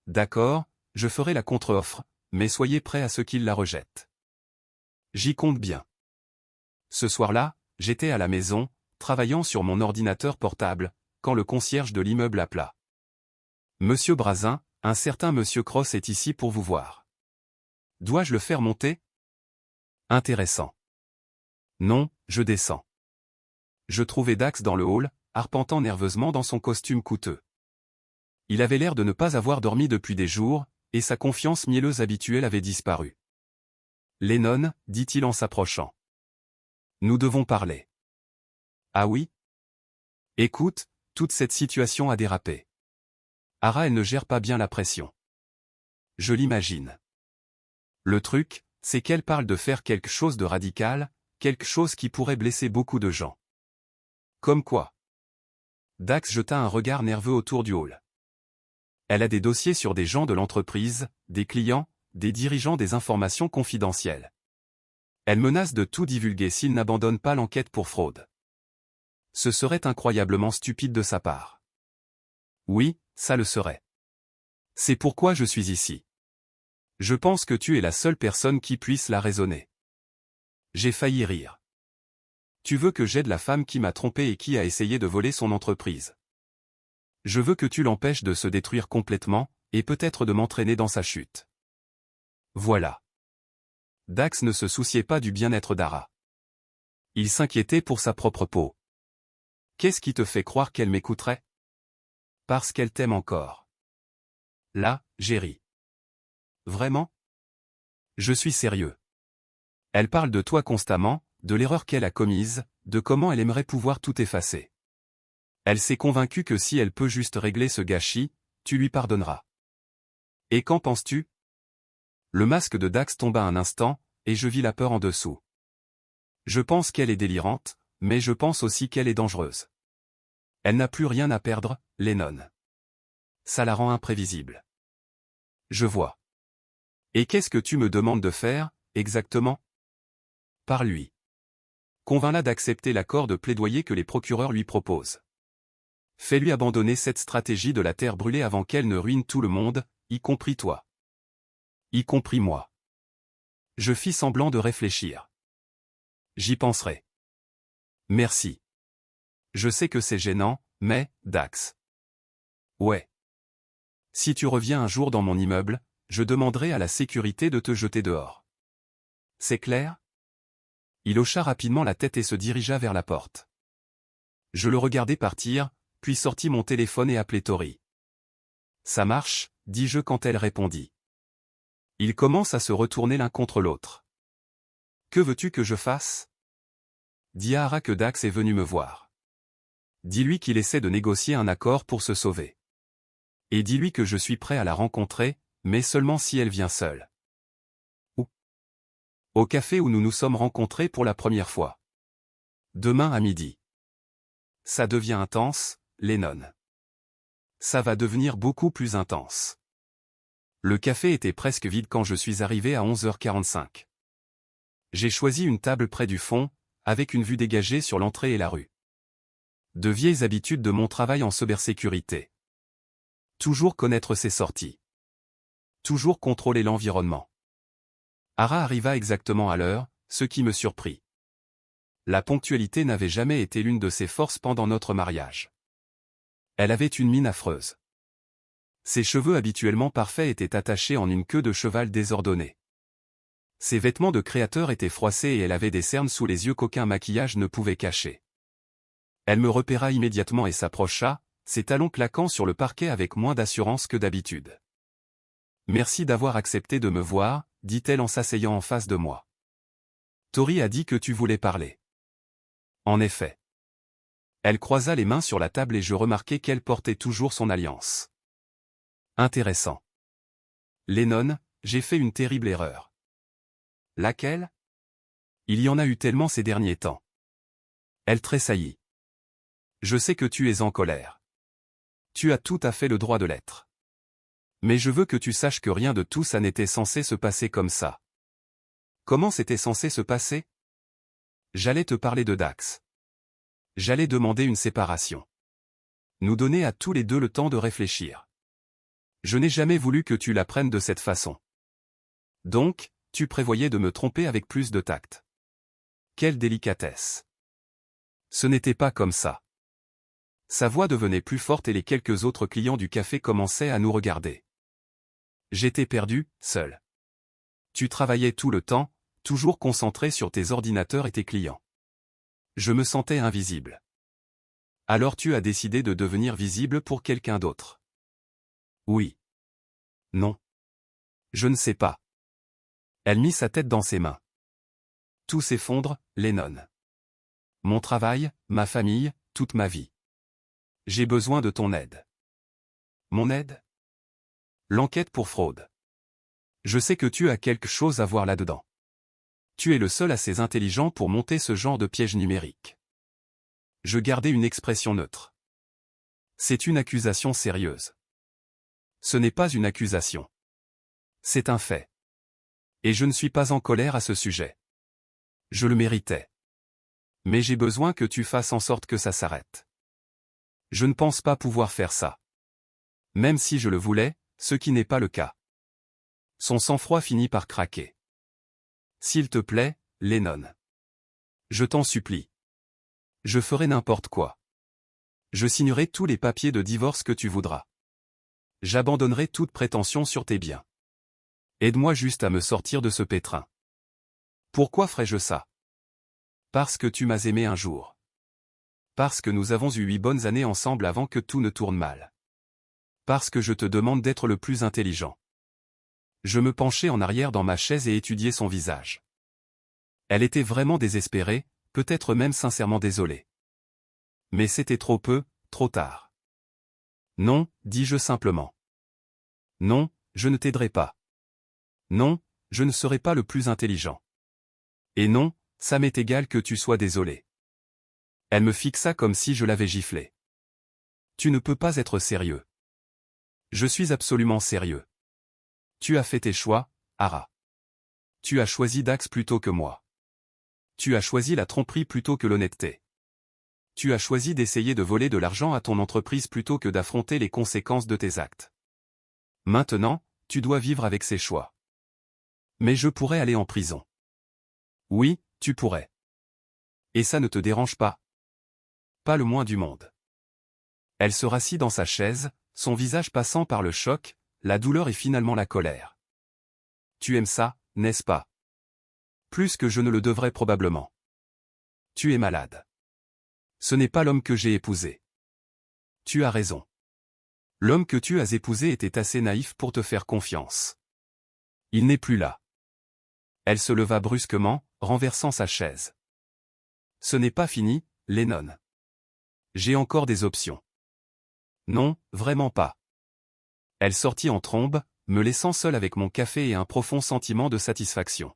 D'accord, je ferai la contre-offre, mais soyez prêts à ce qu'ils la rejettent. J'y compte bien. Ce soir-là, j'étais à la maison, travaillant sur mon ordinateur portable, quand le concierge de l'immeuble appela. Monsieur Brazin, un certain monsieur Cross est ici pour vous voir. Dois-je le faire monter? Intéressant. Non, je descends. Je trouvais Dax dans le hall, arpentant nerveusement dans son costume coûteux. Il avait l'air de ne pas avoir dormi depuis des jours, et sa confiance mielleuse habituelle avait disparu. Lennon, dit-il en s'approchant. Nous devons parler. Ah oui? Écoute, toute cette situation a dérapé. Ara elle ne gère pas bien la pression. Je l'imagine. Le truc, c'est qu'elle parle de faire quelque chose de radical, quelque chose qui pourrait blesser beaucoup de gens. Comme quoi? Dax jeta un regard nerveux autour du hall. Elle a des dossiers sur des gens de l'entreprise, des clients, des dirigeants des informations confidentielles. Elle menace de tout divulguer s'il n'abandonne pas l'enquête pour fraude. Ce serait incroyablement stupide de sa part. Oui, ça le serait. C'est pourquoi je suis ici. Je pense que tu es la seule personne qui puisse la raisonner. J'ai failli rire. Tu veux que j'aide la femme qui m'a trompé et qui a essayé de voler son entreprise. Je veux que tu l'empêches de se détruire complètement, et peut-être de m'entraîner dans sa chute. Voilà. Dax ne se souciait pas du bien-être d'Ara. Il s'inquiétait pour sa propre peau. Qu'est-ce qui te fait croire qu'elle m'écouterait? Parce qu'elle t'aime encore. Là, j'ai ri. Vraiment? Je suis sérieux. Elle parle de toi constamment, de l'erreur qu'elle a commise, de comment elle aimerait pouvoir tout effacer. Elle s'est convaincue que si elle peut juste régler ce gâchis, tu lui pardonneras. Et qu'en penses-tu? Le masque de Dax tomba un instant, et je vis la peur en dessous. Je pense qu'elle est délirante, mais je pense aussi qu'elle est dangereuse. Elle n'a plus rien à perdre, Lennon. Ça la rend imprévisible. Je vois. Et qu'est-ce que tu me demandes de faire, exactement? Parle-lui. Convainc-la d'accepter l'accord de plaidoyer que les procureurs lui proposent. Fais-lui abandonner cette stratégie de la terre brûlée avant qu'elle ne ruine tout le monde, y compris toi. Y compris moi. Je fis semblant de réfléchir. J'y penserai. Merci. Je sais que c'est gênant, mais, Dax. Ouais. Si tu reviens un jour dans mon immeuble, je demanderai à la sécurité de te jeter dehors. C'est clair? Il hocha rapidement la tête et se dirigea vers la porte. Je le regardai partir, puis sortis mon téléphone et appelai Tori. Ça marche, dis-je quand elle répondit. Ils commencent à se retourner l'un contre l'autre. Que veux-tu que je fasse? Dis à Ara que Dax est venu me voir. Dis-lui qu'il essaie de négocier un accord pour se sauver. Et dis-lui que je suis prêt à la rencontrer, mais seulement si elle vient seule. Où? Au café où nous nous sommes rencontrés pour la première fois. Demain à midi. Ça devient intense, Lennon. Ça va devenir beaucoup plus intense. Le café était presque vide quand je suis arrivé à 11h45. J'ai choisi une table près du fond, avec une vue dégagée sur l'entrée et la rue. De vieilles habitudes de mon travail en cybersécurité. Toujours connaître ses sorties. Toujours contrôler l'environnement. Ara arriva exactement à l'heure, ce qui me surprit. La ponctualité n'avait jamais été l'une de ses forces pendant notre mariage. Elle avait une mine affreuse. Ses cheveux habituellement parfaits étaient attachés en une queue de cheval désordonnée. Ses vêtements de créateur étaient froissés et elle avait des cernes sous les yeux qu'aucun maquillage ne pouvait cacher. Elle me repéra immédiatement et s'approcha, ses talons claquant sur le parquet avec moins d'assurance que d'habitude. « Merci d'avoir accepté de me voir », dit-elle en s'asseyant en face de moi. « Tori a dit que tu voulais parler. » En effet. Elle croisa les mains sur la table et je remarquai qu'elle portait toujours son alliance. Intéressant. Lennon, j'ai fait une terrible erreur. Laquelle? Il y en a eu tellement ces derniers temps. Elle tressaillit. Je sais que tu es en colère. Tu as tout à fait le droit de l'être. Mais je veux que tu saches que rien de tout ça n'était censé se passer comme ça. Comment c'était censé se passer? J'allais te parler de Dax. J'allais demander une séparation. Nous donner à tous les deux le temps de réfléchir. Je n'ai jamais voulu que tu l'apprennes de cette façon. Donc, tu prévoyais de me tromper avec plus de tact. Quelle délicatesse. Ce n'était pas comme ça. Sa voix devenait plus forte et les quelques autres clients du café commençaient à nous regarder. J'étais perdu, seul. Tu travaillais tout le temps, toujours concentré sur tes ordinateurs et tes clients. Je me sentais invisible. Alors tu as décidé de devenir visible pour quelqu'un d'autre. Oui. Non. Je ne sais pas. Elle mit sa tête dans ses mains. Tout s'effondre, Lennon. Mon travail, ma famille, toute ma vie. J'ai besoin de ton aide. Mon aide? L'enquête pour fraude. Je sais que tu as quelque chose à voir là-dedans. Tu es le seul assez intelligent pour monter ce genre de piège numérique. Je gardais une expression neutre. C'est une accusation sérieuse. Ce n'est pas une accusation. C'est un fait. Et je ne suis pas en colère à ce sujet. Je le méritais. Mais j'ai besoin que tu fasses en sorte que ça s'arrête. Je ne pense pas pouvoir faire ça. Même si je le voulais, ce qui n'est pas le cas. Son sang-froid finit par craquer. S'il te plaît, Lennon. Je t'en supplie. Je ferai n'importe quoi. Je signerai tous les papiers de divorce que tu voudras. J'abandonnerai toute prétention sur tes biens. Aide-moi juste à me sortir de ce pétrin. Pourquoi ferais-je ça? Parce que tu m'as aimé un jour. Parce que nous avons eu 8 bonnes années ensemble avant que tout ne tourne mal. Parce que je te demande d'être le plus intelligent. Je me penchai en arrière dans ma chaise et étudiai son visage. Elle était vraiment désespérée, peut-être même sincèrement désolée. Mais c'était trop peu, trop tard. Non, dis-je simplement. Non, je ne t'aiderai pas. Non, je ne serai pas le plus intelligent. Et non, ça m'est égal que tu sois désolé. Elle me fixa comme si je l'avais giflé. Tu ne peux pas être sérieux. Je suis absolument sérieux. Tu as fait tes choix, Ara. Tu as choisi Dax plutôt que moi. Tu as choisi la tromperie plutôt que l'honnêteté. Tu as choisi d'essayer de voler de l'argent à ton entreprise plutôt que d'affronter les conséquences de tes actes. Maintenant, tu dois vivre avec ces choix. Mais je pourrais aller en prison. Oui, tu pourrais. Et ça ne te dérange pas? Pas le moins du monde. Elle se rassit dans sa chaise, son visage passant par le choc, la douleur et finalement la colère. Tu aimes ça, n'est-ce pas? Plus que je ne le devrais probablement. Tu es malade. Ce n'est pas l'homme que j'ai épousé. Tu as raison. L'homme que tu as épousé était assez naïf pour te faire confiance. Il n'est plus là. Elle se leva brusquement, renversant sa chaise. Ce n'est pas fini, Lennon. J'ai encore des options. Non, vraiment pas. Elle sortit en trombe, me laissant seul avec mon café et un profond sentiment de satisfaction.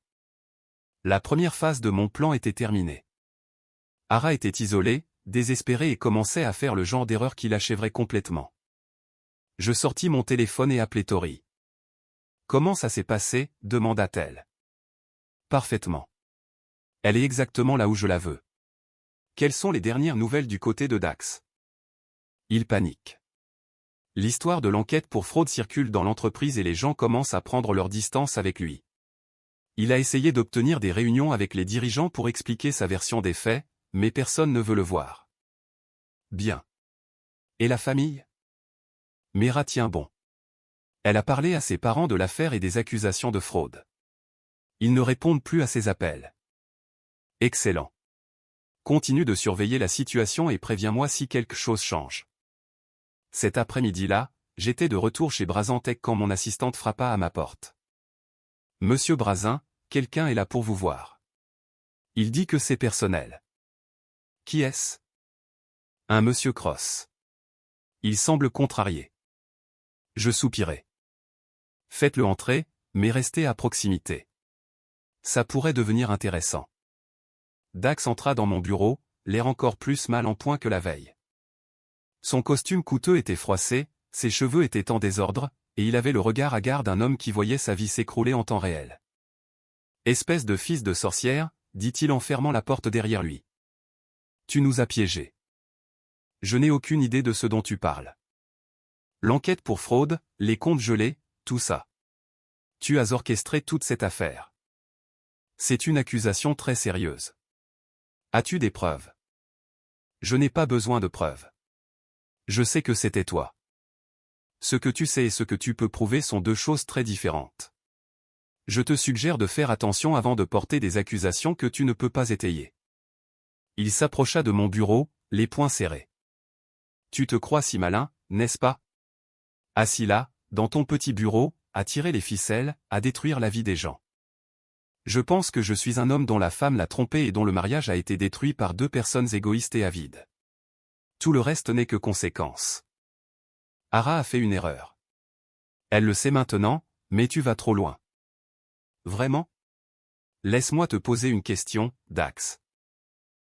La première phase de mon plan était terminée. Ara était isolée, désespérée et commençait à faire le genre d'erreur qui l'achèverait complètement. Je sortis mon téléphone et appelai Tori. Comment ça s'est passé, demanda-t-elle. Parfaitement. Elle est exactement là où je la veux. Quelles sont les dernières nouvelles du côté de Dax? Il panique. L'histoire de l'enquête pour fraude circule dans l'entreprise et les gens commencent à prendre leur distance avec lui. Il a essayé d'obtenir des réunions avec les dirigeants pour expliquer sa version des faits, mais personne ne veut le voir. Bien. Et la famille? Mera tient bon. Elle a parlé à ses parents de l'affaire et des accusations de fraude. Ils ne répondent plus à ses appels. Excellent. Continue de surveiller la situation et préviens-moi si quelque chose change. Cet après-midi-là, j'étais de retour chez Brazantec quand mon assistante frappa à ma porte. Monsieur Brazin, quelqu'un est là pour vous voir. Il dit que c'est personnel. Qui est-ce? Un monsieur Cross. Il semble contrarié. Je soupirai. Faites-le entrer, mais restez à proximité. Ça pourrait devenir intéressant. Dax entra dans mon bureau, l'air encore plus mal en point que la veille. Son costume coûteux était froissé, ses cheveux étaient en désordre, et il avait le regard hagard d'un homme qui voyait sa vie s'écrouler en temps réel. Espèce de fils de sorcière, dit-il en fermant la porte derrière lui. Tu nous as piégés. Je n'ai aucune idée de ce dont tu parles. L'enquête pour fraude, les comptes gelés, tout ça. Tu as orchestré toute cette affaire. C'est une accusation très sérieuse. As-tu des preuves? Je n'ai pas besoin de preuves. Je sais que c'était toi. Ce que tu sais et ce que tu peux prouver sont deux choses très différentes. Je te suggère de faire attention avant de porter des accusations que tu ne peux pas étayer. Il s'approcha de mon bureau, les poings serrés. Tu te crois si malin, n'est-ce pas? Assis là, dans ton petit bureau, à tirer les ficelles, à détruire la vie des gens. Je pense que je suis un homme dont la femme l'a trompé et dont le mariage a été détruit par deux personnes égoïstes et avides. Tout le reste n'est que conséquence. Ara a fait une erreur. Elle le sait maintenant, mais tu vas trop loin. Vraiment? Laisse-moi te poser une question, Dax.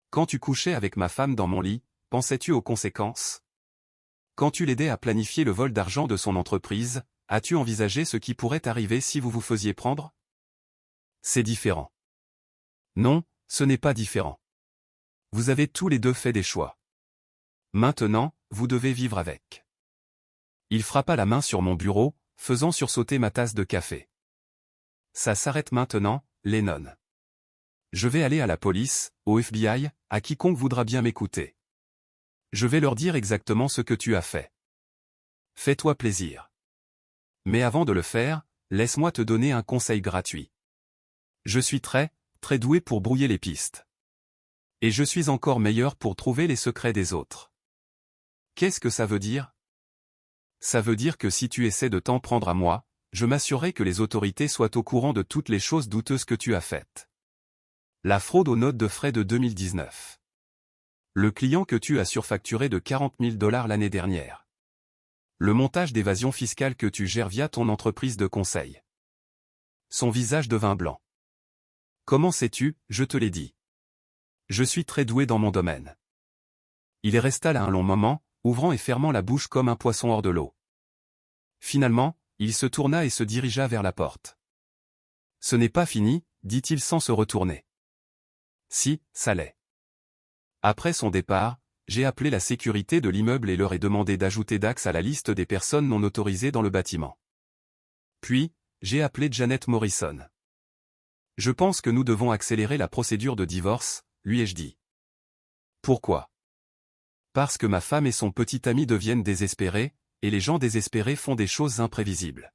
Quand tu couchais avec ma femme dans mon lit, pensais-tu aux conséquences? Quand tu l'aidais à planifier le vol d'argent de son entreprise, as-tu envisagé ce qui pourrait arriver si vous vous faisiez prendre? C'est différent. Non, ce n'est pas différent. Vous avez tous les deux fait des choix. Maintenant, vous devez vivre avec. Il frappa la main sur mon bureau, faisant sursauter ma tasse de café. Ça s'arrête maintenant, Lennon. Je vais aller à la police, au FBI, à quiconque voudra bien m'écouter. Je vais leur dire exactement ce que tu as fait. Fais-toi plaisir. Mais avant de le faire, laisse-moi te donner un conseil gratuit. Je suis très doué pour brouiller les pistes. Et je suis encore meilleur pour trouver les secrets des autres. Qu'est-ce que ça veut dire? Ça veut dire que si tu essaies de t'en prendre à moi, je m'assurerai que les autorités soient au courant de toutes les choses douteuses que tu as faites. La fraude aux notes de frais de 2019. Le client que tu as surfacturé de 40 000 $ l'année dernière. Le montage d'évasion fiscale que tu gères via ton entreprise de conseil. Son visage devint blanc. Comment sais-tu, je te l'ai dit. Je suis très doué dans mon domaine. Il resta là un long moment, ouvrant et fermant la bouche comme un poisson hors de l'eau. Finalement, il se tourna et se dirigea vers la porte. Ce n'est pas fini, dit-il sans se retourner. Si, ça l'est. Après son départ, j'ai appelé la sécurité de l'immeuble et leur ai demandé d'ajouter Dax à la liste des personnes non autorisées dans le bâtiment. Puis, j'ai appelé Janet Morrison. Je pense que nous devons accélérer la procédure de divorce, lui ai-je dit. Pourquoi? Parce que ma femme et son petit ami deviennent désespérés, et les gens désespérés font des choses imprévisibles.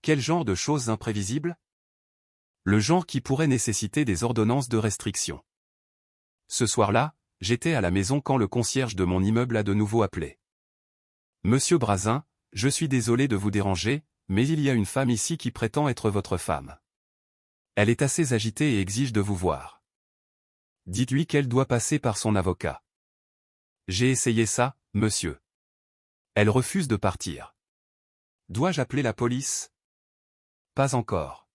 Quel genre de choses imprévisibles? Le genre qui pourrait nécessiter des ordonnances de restriction. Ce soir-là, j'étais à la maison quand le concierge de mon immeuble a de nouveau appelé. Monsieur Brazin, je suis désolé de vous déranger, mais il y a une femme ici qui prétend être votre femme. Elle est assez agitée et exige de vous voir. Dites-lui qu'elle doit passer par son avocat. J'ai essayé ça, monsieur. Elle refuse de partir. Dois-je appeler la police? Pas encore.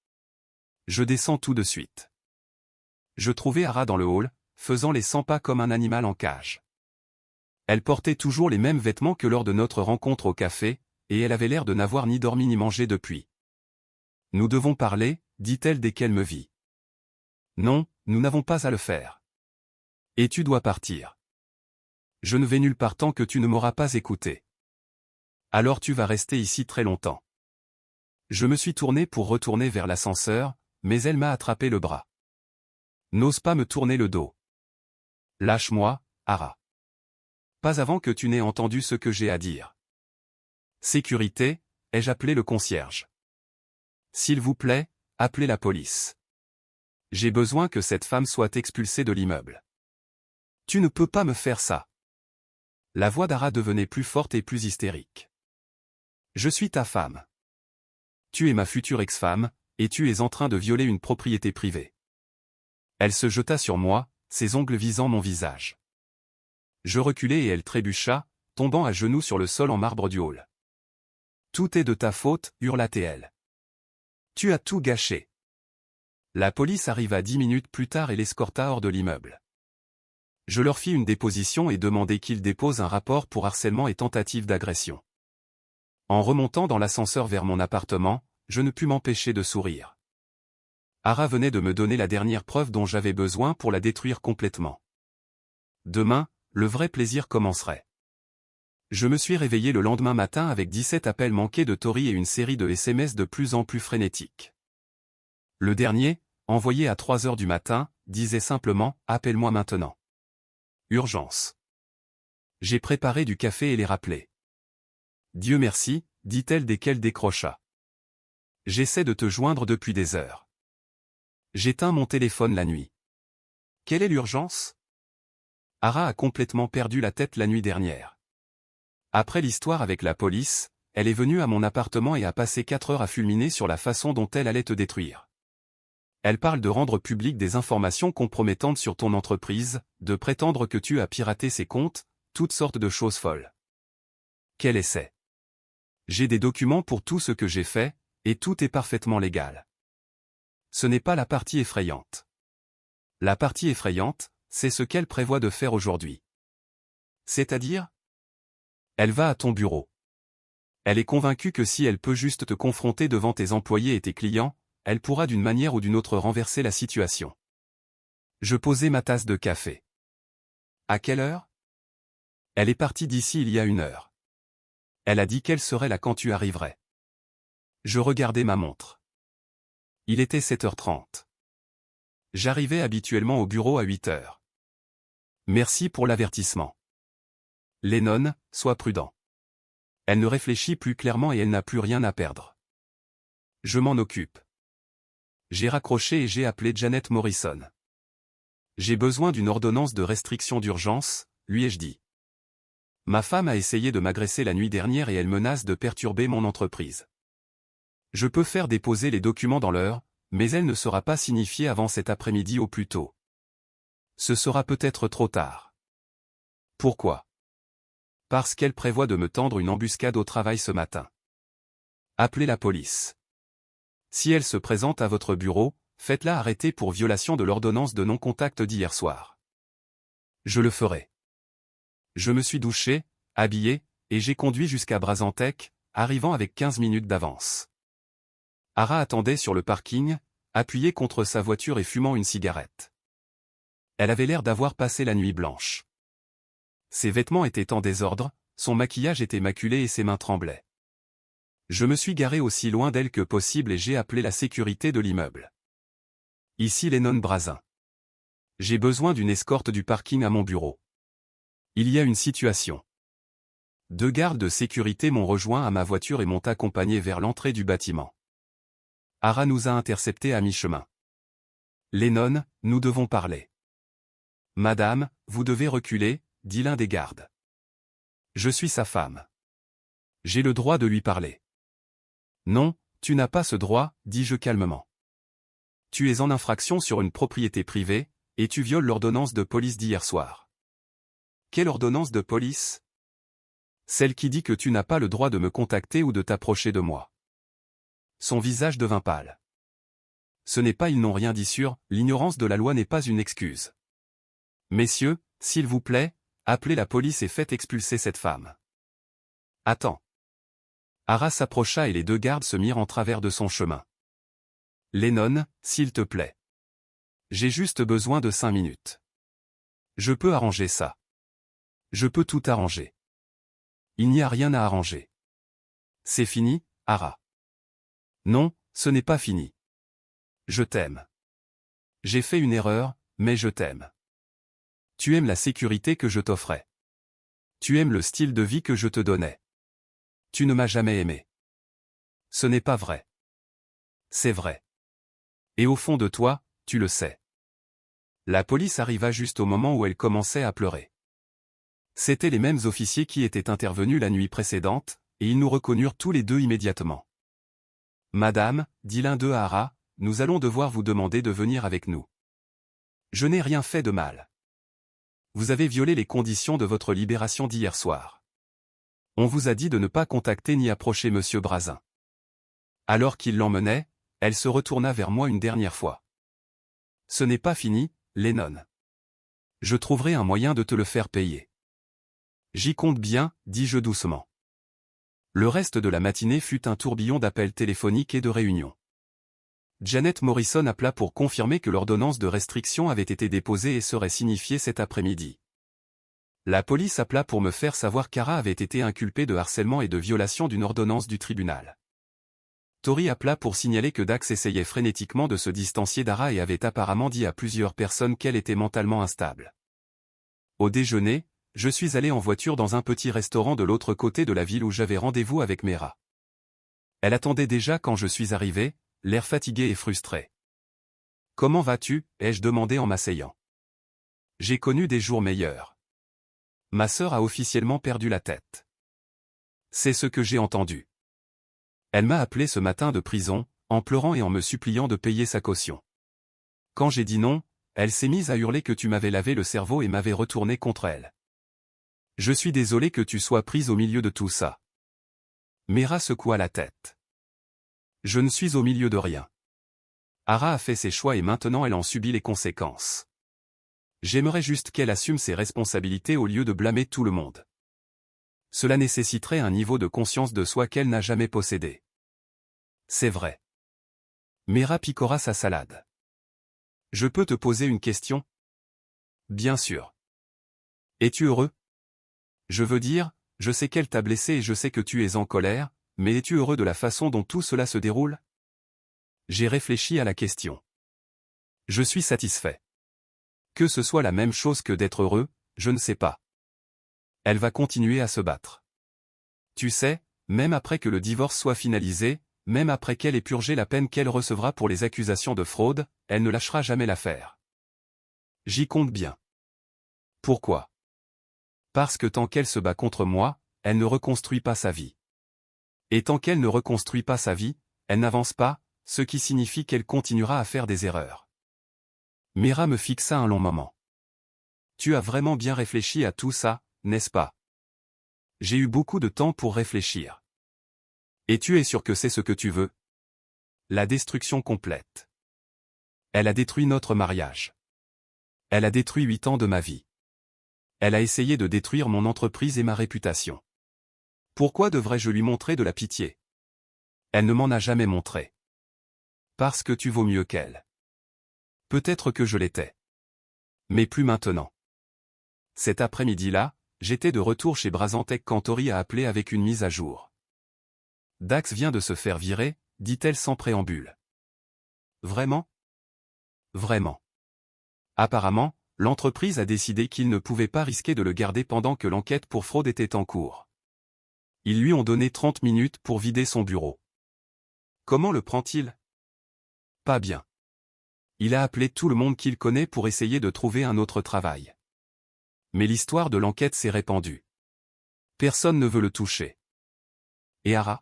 Je descends tout de suite. Je trouvai Ara dans le hall, faisant les 100 pas comme un animal en cage. Elle portait toujours les mêmes vêtements que lors de notre rencontre au café, et elle avait l'air de n'avoir ni dormi ni mangé depuis. Nous devons parler, dit-elle dès qu'elle me vit. Non, nous n'avons pas à le faire. Et tu dois partir. Je ne vais nulle part tant que tu ne m'auras pas écouté. Alors tu vas rester ici très longtemps. Je me suis tourné pour retourner vers l'ascenseur, mais elle m'a attrapé le bras. N'ose pas me tourner le dos. Lâche-moi, Ara. Pas avant que tu n'aies entendu ce que j'ai à dire. Sécurité, ai-je appelé le concierge. S'il vous plaît, appelez la police. J'ai besoin que cette femme soit expulsée de l'immeuble. Tu ne peux pas me faire ça. La voix d'Ara devenait plus forte et plus hystérique. Je suis ta femme. Tu es ma future ex-femme, et tu es en train de violer une propriété privée. Elle se jeta sur moi, ses ongles visant mon visage. Je reculai et elle trébucha, tombant à genoux sur le sol en marbre du hall. Tout est de ta faute, hurla-t-elle. Tu as tout gâché. La police arriva 10 minutes plus tard et l'escorta hors de l'immeuble. Je leur fis une déposition et demandai qu'ils déposent un rapport pour harcèlement et tentative d'agression. En remontant dans l'ascenseur vers mon appartement, je ne pus m'empêcher de sourire. Ara venait de me donner la dernière preuve dont j'avais besoin pour la détruire complètement. Demain, le vrai plaisir commencerait. Je me suis réveillé le lendemain matin avec 17 appels manqués de Tori et une série de SMS de plus en plus frénétiques. Le dernier, envoyé à 3 heures du matin, disait simplement « Appelle-moi maintenant ». Urgence. J'ai préparé du café et les rappelé. Dieu merci, dit-elle dès qu'elle décrocha. J'essaie de te joindre depuis des heures. J'éteins mon téléphone la nuit. Quelle est l'urgence? Ara a complètement perdu la tête la nuit dernière. Après l'histoire avec la police, elle est venue à mon appartement et a passé 4 heures à fulminer sur la façon dont elle allait te détruire. Elle parle de rendre publiques des informations compromettantes sur ton entreprise, de prétendre que tu as piraté ses comptes, toutes sortes de choses folles. Quel essai! J'ai des documents pour tout ce que j'ai fait, et tout est parfaitement légal. Ce n'est pas la partie effrayante. La partie effrayante, c'est ce qu'elle prévoit de faire aujourd'hui. C'est-à-dire? Elle va à ton bureau. Elle est convaincue que si elle peut juste te confronter devant tes employés et tes clients, elle pourra d'une manière ou d'une autre renverser la situation. Je posai ma tasse de café. À quelle heure? Elle est partie d'ici il y a 1 heure. Elle a dit qu'elle serait là quand tu arriverais. Je regardai ma montre. Il était 7h30. J'arrivais habituellement au bureau à 8h. Merci pour l'avertissement. Lennon, sois prudent. Elle ne réfléchit plus clairement et elle n'a plus rien à perdre. Je m'en occupe. J'ai raccroché et j'ai appelé Janet Morrison. J'ai besoin d'une ordonnance de restriction d'urgence, lui ai-je dit. Ma femme a essayé de m'agresser la nuit dernière et elle menace de perturber mon entreprise. Je peux faire déposer les documents dans l'heure, mais elle ne sera pas signifiée avant cet après-midi au plus tôt. Ce sera peut-être trop tard. Pourquoi? Parce qu'elle prévoit de me tendre une embuscade au travail ce matin. Appelez la police. Si elle se présente à votre bureau, faites-la arrêter pour violation de l'ordonnance de non-contact d'hier soir. Je le ferai. Je me suis douché, habillé, et j'ai conduit jusqu'à Brasantec, arrivant avec 15 minutes d'avance. Ara attendait sur le parking, appuyée contre sa voiture et fumant une cigarette. Elle avait l'air d'avoir passé la nuit blanche. Ses vêtements étaient en désordre, son maquillage était maculé et ses mains tremblaient. Je me suis garé aussi loin d'elle que possible et j'ai appelé la sécurité de l'immeuble. Ici Lennon Brazin. J'ai besoin d'une escorte du parking à mon bureau. Il y a une situation. 2 gardes de sécurité m'ont rejoint à ma voiture et m'ont accompagné vers l'entrée du bâtiment. Ara nous a interceptés à mi-chemin. Lennon, nous devons parler. Madame, vous devez reculer, dit l'un des gardes. Je suis sa femme. J'ai le droit de lui parler. Non, tu n'as pas ce droit, dis-je calmement. Tu es en infraction sur une propriété privée, et tu violes l'ordonnance de police d'hier soir. Quelle ordonnance de police? Celle qui dit que tu n'as pas le droit de me contacter ou de t'approcher de moi. Son visage devint pâle. Ce n'est pas ils n'ont rien dit sur, l'ignorance de la loi n'est pas une excuse. Messieurs, s'il vous plaît, appelez la police et faites expulser cette femme. Attends. Ara s'approcha et les 2 gardes se mirent en travers de son chemin. Lennon, s'il te plaît. J'ai juste besoin de 5 minutes. Je peux arranger ça. Je peux tout arranger. Il n'y a rien à arranger. C'est fini, Ara. Non, ce n'est pas fini. Je t'aime. J'ai fait une erreur, mais je t'aime. Tu aimes la sécurité que je t'offrais. Tu aimes le style de vie que je te donnais. Tu ne m'as jamais aimé. Ce n'est pas vrai. C'est vrai. Et au fond de toi, tu le sais. La police arriva juste au moment où elle commençait à pleurer. C'étaient les mêmes officiers qui étaient intervenus la nuit précédente, et ils nous reconnurent tous les 2 immédiatement. Madame, dit l'un d'eux à Ara, nous allons devoir vous demander de venir avec nous. Je n'ai rien fait de mal. Vous avez violé les conditions de votre libération d'hier soir. On vous a dit de ne pas contacter ni approcher Monsieur Brazin. Alors qu'il l'emmenait, elle se retourna vers moi une dernière fois. Ce n'est pas fini, Lennon. Je trouverai un moyen de te le faire payer. J'y compte bien, dis-je doucement. Le reste de la matinée fut un tourbillon d'appels téléphoniques et de réunions. Janet Morrison appela pour confirmer que l'ordonnance de restriction avait été déposée et serait signifiée cet après-midi. La police appela pour me faire savoir qu'Ara avait été inculpée de harcèlement et de violation d'une ordonnance du tribunal. Tori appela pour signaler que Dax essayait frénétiquement de se distancier d'Ara et avait apparemment dit à plusieurs personnes qu'elle était mentalement instable. Au déjeuner, je suis allé en voiture dans un petit restaurant de l'autre côté de la ville où j'avais rendez-vous avec Mera. Elle attendait déjà quand je suis arrivé, l'air fatigué et frustré. « Comment vas-tu » ai-je demandé en m'asseyant. « J'ai connu des jours meilleurs. Ma sœur a officiellement perdu la tête. » C'est ce que j'ai entendu. Elle m'a appelé ce matin de prison, en pleurant et en me suppliant de payer sa caution. Quand j'ai dit non, elle s'est mise à hurler que tu m'avais lavé le cerveau et m'avais retourné contre elle. Je suis désolé que tu sois prise au milieu de tout ça. Mera secoua la tête. Je ne suis au milieu de rien. Ara a fait ses choix et maintenant elle en subit les conséquences. J'aimerais juste qu'elle assume ses responsabilités au lieu de blâmer tout le monde. Cela nécessiterait un niveau de conscience de soi qu'elle n'a jamais possédé. C'est vrai. Mera picora sa salade. Je peux te poser une question? Bien sûr. Es-tu heureux? Je veux dire, je sais qu'elle t'a blessé et je sais que tu es en colère, mais es-tu heureux de la façon dont tout cela se déroule? J'ai réfléchi à la question. Je suis satisfait. Que ce soit la même chose que d'être heureux, je ne sais pas. Elle va continuer à se battre. Tu sais, même après que le divorce soit finalisé, même après qu'elle ait purgé la peine qu'elle recevra pour les accusations de fraude, elle ne lâchera jamais l'affaire. J'y compte bien. Pourquoi? Parce que tant qu'elle se bat contre moi, elle ne reconstruit pas sa vie. Et tant qu'elle ne reconstruit pas sa vie, Elle n'avance pas, ce qui signifie qu'elle continuera à faire des erreurs. Mira me fixa un long moment. Tu as vraiment bien réfléchi à tout ça, n'est-ce pas? J'ai eu beaucoup de temps pour réfléchir. Et tu es sûr que c'est ce que tu veux? La destruction complète. Elle a détruit notre mariage. Elle a détruit 8 ans de ma vie. Elle a essayé de détruire mon entreprise et ma réputation. Pourquoi devrais-je lui montrer de la pitié? Elle ne m'en a jamais montré. Parce que tu vaux mieux qu'elle. Peut-être que je l'étais. Mais plus maintenant. Cet après-midi-là, j'étais de retour chez Brasantec quand Tori a appelé avec une mise à jour. Dax vient de se faire virer, dit-elle sans préambule. Vraiment? Vraiment. Apparemment, l'entreprise a décidé qu'ils ne pouvaient pas risquer de le garder pendant que l'enquête pour fraude était en cours. Ils lui ont donné 30 minutes pour vider son bureau. Comment le prend-il? Pas bien. Il a appelé tout le monde qu'il connaît pour essayer de trouver un autre travail. Mais l'histoire de l'enquête s'est répandue. Personne ne veut le toucher. Et Ara?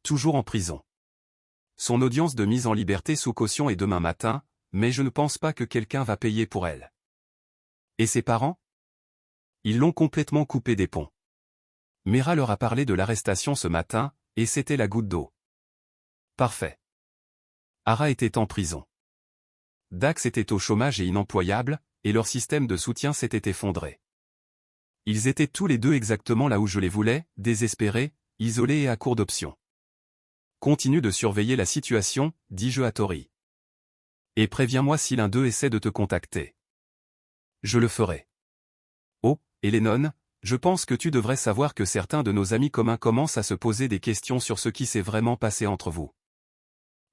Toujours en prison. Son audience de mise en liberté sous caution est demain matin, mais je ne pense pas que quelqu'un va payer pour elle. Et ses parents? Ils l'ont complètement coupé des ponts. Mira leur a parlé de l'arrestation ce matin, et c'était la goutte d'eau. Parfait. Ara était en prison. Dax était au chômage et inemployable, et leur système de soutien s'était effondré. Ils étaient tous les deux exactement là où je les voulais, désespérés, isolés et à court d'options. Continue de surveiller la situation, dis-je à Tori. Et préviens-moi si l'un d'eux essaie de te contacter. Je le ferai. Oh, et Lennon, je pense que tu devrais savoir que certains de nos amis communs commencent à se poser des questions sur ce qui s'est vraiment passé entre vous.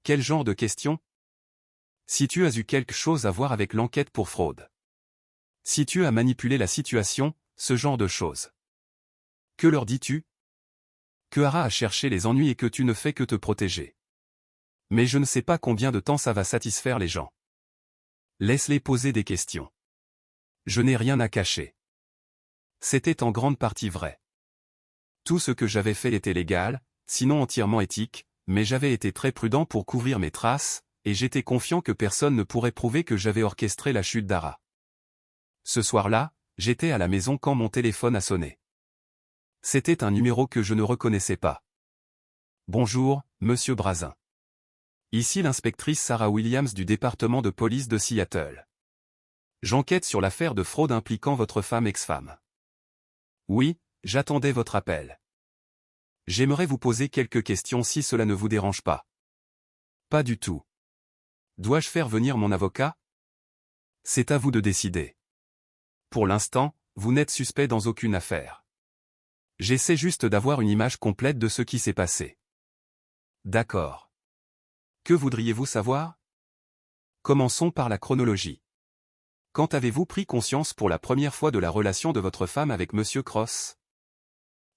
Quel genre de questions? Si tu as eu quelque chose à voir avec l'enquête pour fraude. Si tu as manipulé la situation, ce genre de choses. Que leur dis-tu? Que Ara a cherché les ennuis et que tu ne fais que te protéger. Mais je ne sais pas combien de temps ça va satisfaire les gens. Laisse-les poser des questions. Je n'ai rien à cacher. C'était en grande partie vrai. Tout ce que j'avais fait était légal, sinon entièrement éthique, mais j'avais été très prudent pour couvrir mes traces, et j'étais confiant que personne ne pourrait prouver que j'avais orchestré la chute d'Ara. Ce soir-là, j'étais à la maison quand mon téléphone a sonné. C'était un numéro que je ne reconnaissais pas. Bonjour, monsieur Brazin. Ici l'inspectrice Sarah Williams du département de police de Seattle. J'enquête sur l'affaire de fraude impliquant votre femme ex-femme. Oui, j'attendais votre appel. J'aimerais vous poser quelques questions si cela ne vous dérange pas. Pas du tout. Dois-je faire venir mon avocat? C'est à vous de décider. Pour l'instant, vous n'êtes suspect dans aucune affaire. J'essaie juste d'avoir une image complète de ce qui s'est passé. D'accord. Que voudriez-vous savoir? Commençons par la chronologie. Quand avez-vous pris conscience pour la première fois de la relation de votre femme avec Monsieur Cross?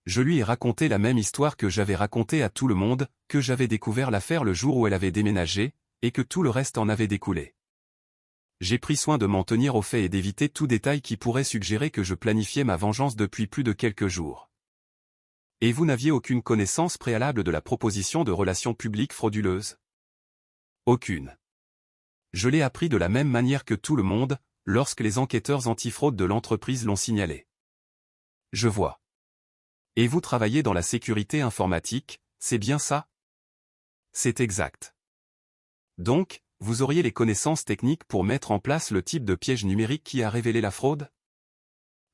Je lui ai raconté la même histoire que j'avais racontée à tout le monde, que j'avais découvert l'affaire le jour où elle avait déménagé, et que tout le reste en avait découlé. J'ai pris soin de m'en tenir aux faits et d'éviter tout détail qui pourrait suggérer que je planifiais ma vengeance depuis plus de quelques jours. Et vous n'aviez aucune connaissance préalable de la proposition de relations publiques frauduleuses? Aucune. Je l'ai appris de la même manière que tout le monde, lorsque les enquêteurs antifraude de l'entreprise l'ont signalé. Je vois. Et vous travaillez dans la sécurité informatique, c'est bien ça? C'est exact. Donc, vous auriez les connaissances techniques pour mettre en place le type de piège numérique qui a révélé la fraude?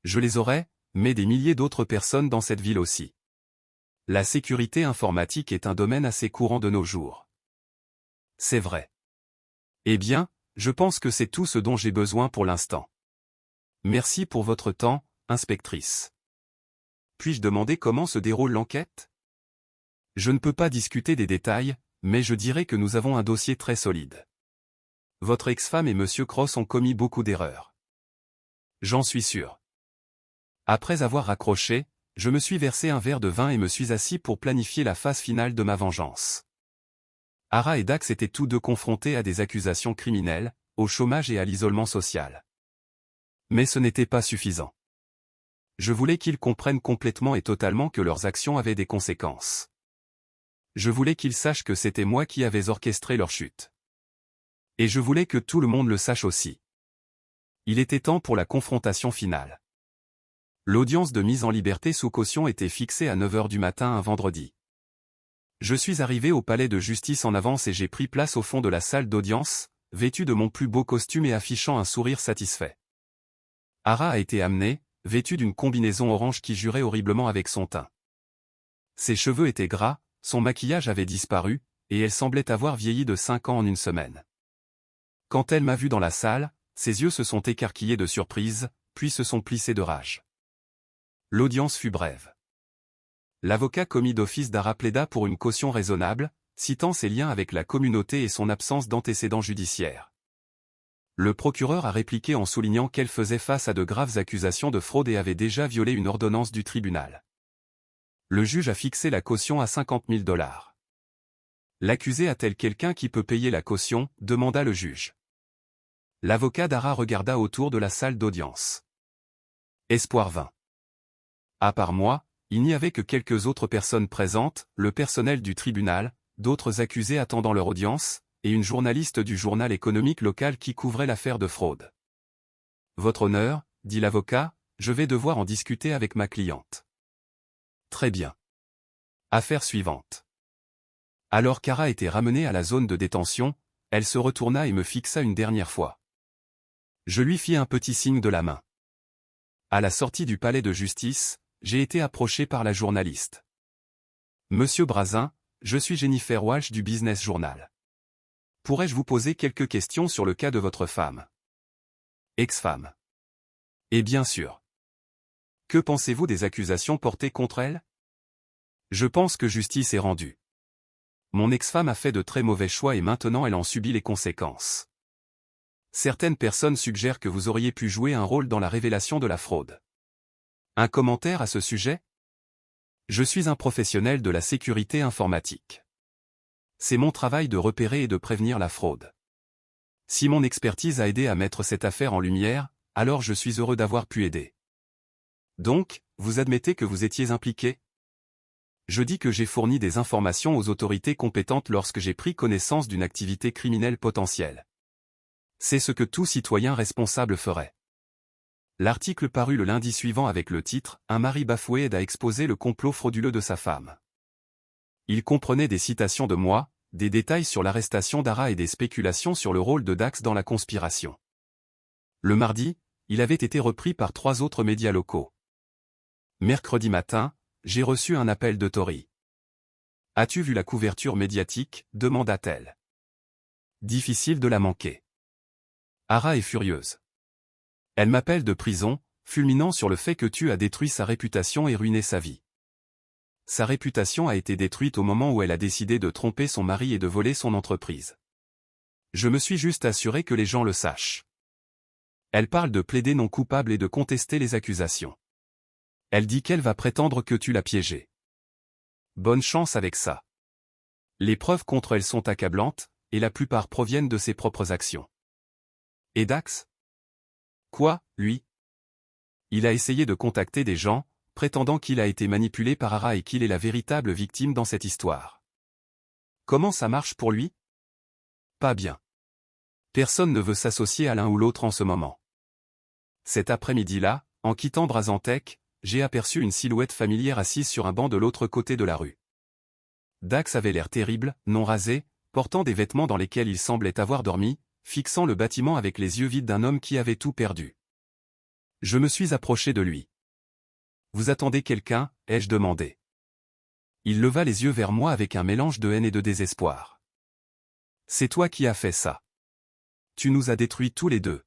Je les aurais, mais des milliers d'autres personnes dans cette ville aussi. La sécurité informatique est un domaine assez courant de nos jours. C'est vrai. Eh bien, je pense que c'est tout ce dont j'ai besoin pour l'instant. Merci pour votre temps, inspectrice. Puis-je demander comment se déroule l'enquête? Je ne peux pas discuter des détails, mais je dirais que nous avons un dossier très solide. Votre ex-femme et Monsieur Cross ont commis beaucoup d'erreurs. J'en suis sûr. Après avoir raccroché, je me suis versé un verre de vin et me suis assis pour planifier la phase finale de ma vengeance. Ara et Dax étaient tous deux confrontés à des accusations criminelles, au chômage et à l'isolement social. Mais ce n'était pas suffisant. Je voulais qu'ils comprennent complètement et totalement que leurs actions avaient des conséquences. Je voulais qu'ils sachent que c'était moi qui avais orchestré leur chute. Et je voulais que tout le monde le sache aussi. Il était temps pour la confrontation finale. L'audience de mise en liberté sous caution était fixée à 9 h du matin un vendredi. Je suis arrivé au palais de justice en avance et j'ai pris place au fond de la salle d'audience, vêtu de mon plus beau costume et affichant un sourire satisfait. Hara a été amenée, vêtue d'une combinaison orange qui jurait horriblement avec son teint. Ses cheveux étaient gras, son maquillage avait disparu, et elle semblait avoir vieilli de 5 ans en une semaine. Quand elle m'a vu dans la salle, ses yeux se sont écarquillés de surprise, puis se sont plissés de rage. L'audience fut brève. L'avocat commis d'office d'Hara plaida pour une caution raisonnable, citant ses liens avec la communauté et son absence d'antécédents judiciaires. Le procureur a répliqué en soulignant qu'elle faisait face à de graves accusations de fraude et avait déjà violé une ordonnance du tribunal. Le juge a fixé la caution à 50 000 $. L'accusée a-t-elle quelqu'un qui peut payer la caution, demanda le juge. L'avocat d'Hara regarda autour de la salle d'audience. Espoir vain. À part moi, il n'y avait que quelques autres personnes présentes, le personnel du tribunal, d'autres accusés attendant leur audience, et une journaliste du journal économique local qui couvrait l'affaire de fraude. Votre honneur, dit l'avocat, je vais devoir en discuter avec ma cliente. Très bien. Affaire suivante. Alors qu'Hara était ramenée à la zone de détention, elle se retourna et me fixa une dernière fois. Je lui fis un petit signe de la main. À la sortie du palais de justice, j'ai été approché par la journaliste. Monsieur Brazin, je suis Jennifer Walsh du Business Journal. Pourrais-je vous poser quelques questions sur le cas de votre femme? Ex-femme. Et bien sûr. Que pensez-vous des accusations portées contre elle? Je pense que justice est rendue. Mon ex-femme a fait de très mauvais choix et maintenant elle en subit les conséquences. Certaines personnes suggèrent que vous auriez pu jouer un rôle dans la révélation de la fraude. Un commentaire à ce sujet? Je suis un professionnel de la sécurité informatique. C'est mon travail de repérer et de prévenir la fraude. Si mon expertise a aidé à mettre cette affaire en lumière, alors je suis heureux d'avoir pu aider. Donc, vous admettez que vous étiez impliqué? Je dis que j'ai fourni des informations aux autorités compétentes lorsque j'ai pris connaissance d'une activité criminelle potentielle. C'est ce que tout citoyen responsable ferait. L'article parut le lundi suivant avec le titre « Un mari bafoué aide à exposer le complot frauduleux de sa femme ». Il comprenait des citations de moi, des détails sur l'arrestation d'Hara et des spéculations sur le rôle de Dax dans la conspiration. Le mardi, il avait été repris par 3 autres médias locaux. Mercredi matin, j'ai reçu un appel de Tori. « As-tu vu la couverture médiatique ?» demanda-t-elle. Difficile de la manquer. Hara est furieuse. Elle m'appelle de prison, fulminant sur le fait que tu as détruit sa réputation et ruiné sa vie. Sa réputation a été détruite au moment où elle a décidé de tromper son mari et de voler son entreprise. Je me suis juste assuré que les gens le sachent. Elle parle de plaider non coupable et de contester les accusations. Elle dit qu'elle va prétendre que tu l'as piégée. Bonne chance avec ça. Les preuves contre elle sont accablantes, et la plupart proviennent de ses propres actions. Et Dax? Quoi, lui? Il a essayé de contacter des gens, prétendant qu'il a été manipulé par Hara et qu'il est la véritable victime dans cette histoire. Comment ça marche pour lui? Pas bien. Personne ne veut s'associer à l'un ou l'autre en ce moment. Cet après-midi-là, en quittant Brazantec, j'ai aperçu une silhouette familière assise sur un banc de l'autre côté de la rue. Dax avait l'air terrible, non rasé, portant des vêtements dans lesquels il semblait avoir dormi, fixant le bâtiment avec les yeux vides d'un homme qui avait tout perdu. Je me suis approché de lui. « Vous attendez quelqu'un ?» ai-je demandé. Il leva les yeux vers moi avec un mélange de haine et de désespoir. « C'est toi qui as fait ça. Tu nous as détruits tous les deux. »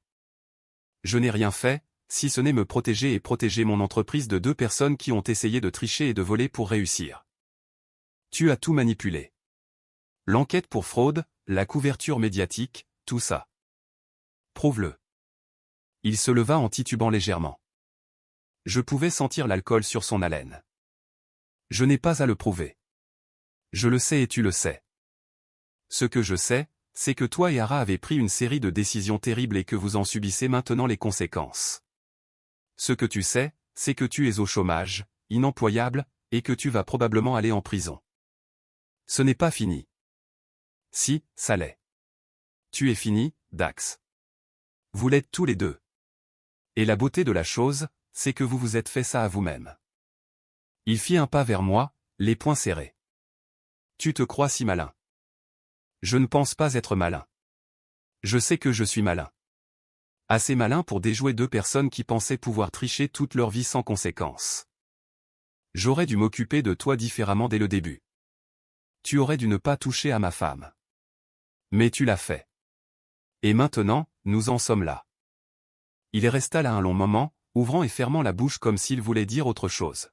Je n'ai rien fait, si ce n'est me protéger et protéger mon entreprise de 2 personnes qui ont essayé de tricher et de voler pour réussir. Tu as tout manipulé. L'enquête pour fraude, la couverture médiatique, tout ça. Prouve-le. Il se leva en titubant légèrement. Je pouvais sentir l'alcool sur son haleine. Je n'ai pas à le prouver. Je le sais et tu le sais. Ce que je sais, c'est que toi et Hara avez pris une série de décisions terribles et que vous en subissez maintenant les conséquences. Ce que tu sais, c'est que tu es au chômage, inemployable, et que tu vas probablement aller en prison. Ce n'est pas fini. Si, ça l'est. Tu es fini, Dax. Vous l'êtes tous les deux. Et la beauté de la chose, c'est que vous vous êtes fait ça à vous-même. Il fit un pas vers moi, les poings serrés. Tu te crois si malin. Je ne pense pas être malin. Je sais que je suis malin. Assez malin pour déjouer deux personnes qui pensaient pouvoir tricher toute leur vie sans conséquence. J'aurais dû m'occuper de toi différemment dès le début. Tu aurais dû ne pas toucher à ma femme. Mais tu l'as fait. Et maintenant, nous en sommes là. Il resta là un long moment, ouvrant et fermant la bouche comme s'il voulait dire autre chose.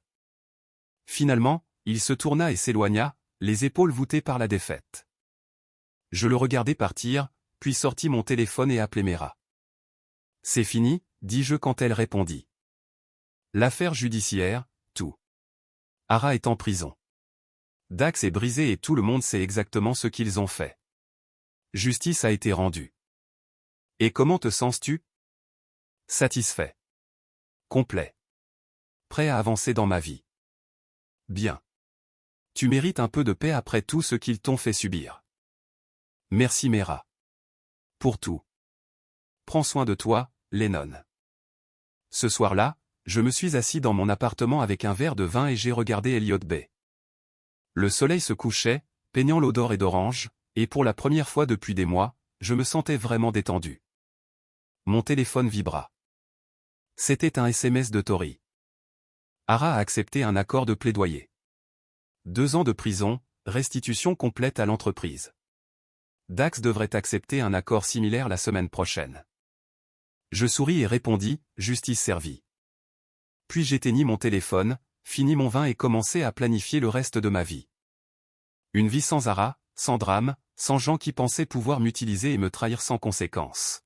Finalement, il se tourna et s'éloigna, les épaules voûtées par la défaite. Je le regardai partir, puis sortis mon téléphone et appelai Mera. C'est fini, dis-je quand elle répondit. L'affaire judiciaire, tout. Ara est en prison. Dax est brisé et tout le monde sait exactement ce qu'ils ont fait. Justice a été rendue. Et comment te sens-tu? Satisfait. Complet. Prêt à avancer dans ma vie. Bien. Tu mérites un peu de paix après tout ce qu'ils t'ont fait subir. Merci Mera. Pour tout. Prends soin de toi, Lennon. Ce soir-là, je me suis assis dans mon appartement avec un verre de vin et j'ai regardé Elliott Bay. Le soleil se couchait, peignant l'eau d'or et d'orange, et pour la première fois depuis des mois, je me sentais vraiment détendu. Mon téléphone vibra. C'était un SMS de Tori. Ara a accepté un accord de plaidoyer. 2 ans de prison, restitution complète à l'entreprise. Dax devrait accepter un accord similaire la semaine prochaine. Je souris et répondis, justice servie. Puis j'éteignis mon téléphone, finis mon vin et commençai à planifier le reste de ma vie. Une vie sans Ara, sans drame, sans gens qui pensaient pouvoir m'utiliser et me trahir sans conséquence.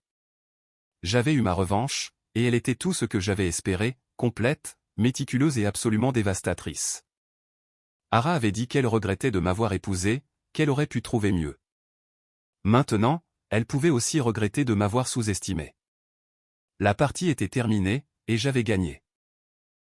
J'avais eu ma revanche, et elle était tout ce que j'avais espéré, complète, méticuleuse et absolument dévastatrice. Ara avait dit qu'elle regrettait de m'avoir épousé, qu'elle aurait pu trouver mieux. Maintenant, elle pouvait aussi regretter de m'avoir sous-estimé. La partie était terminée, et j'avais gagné.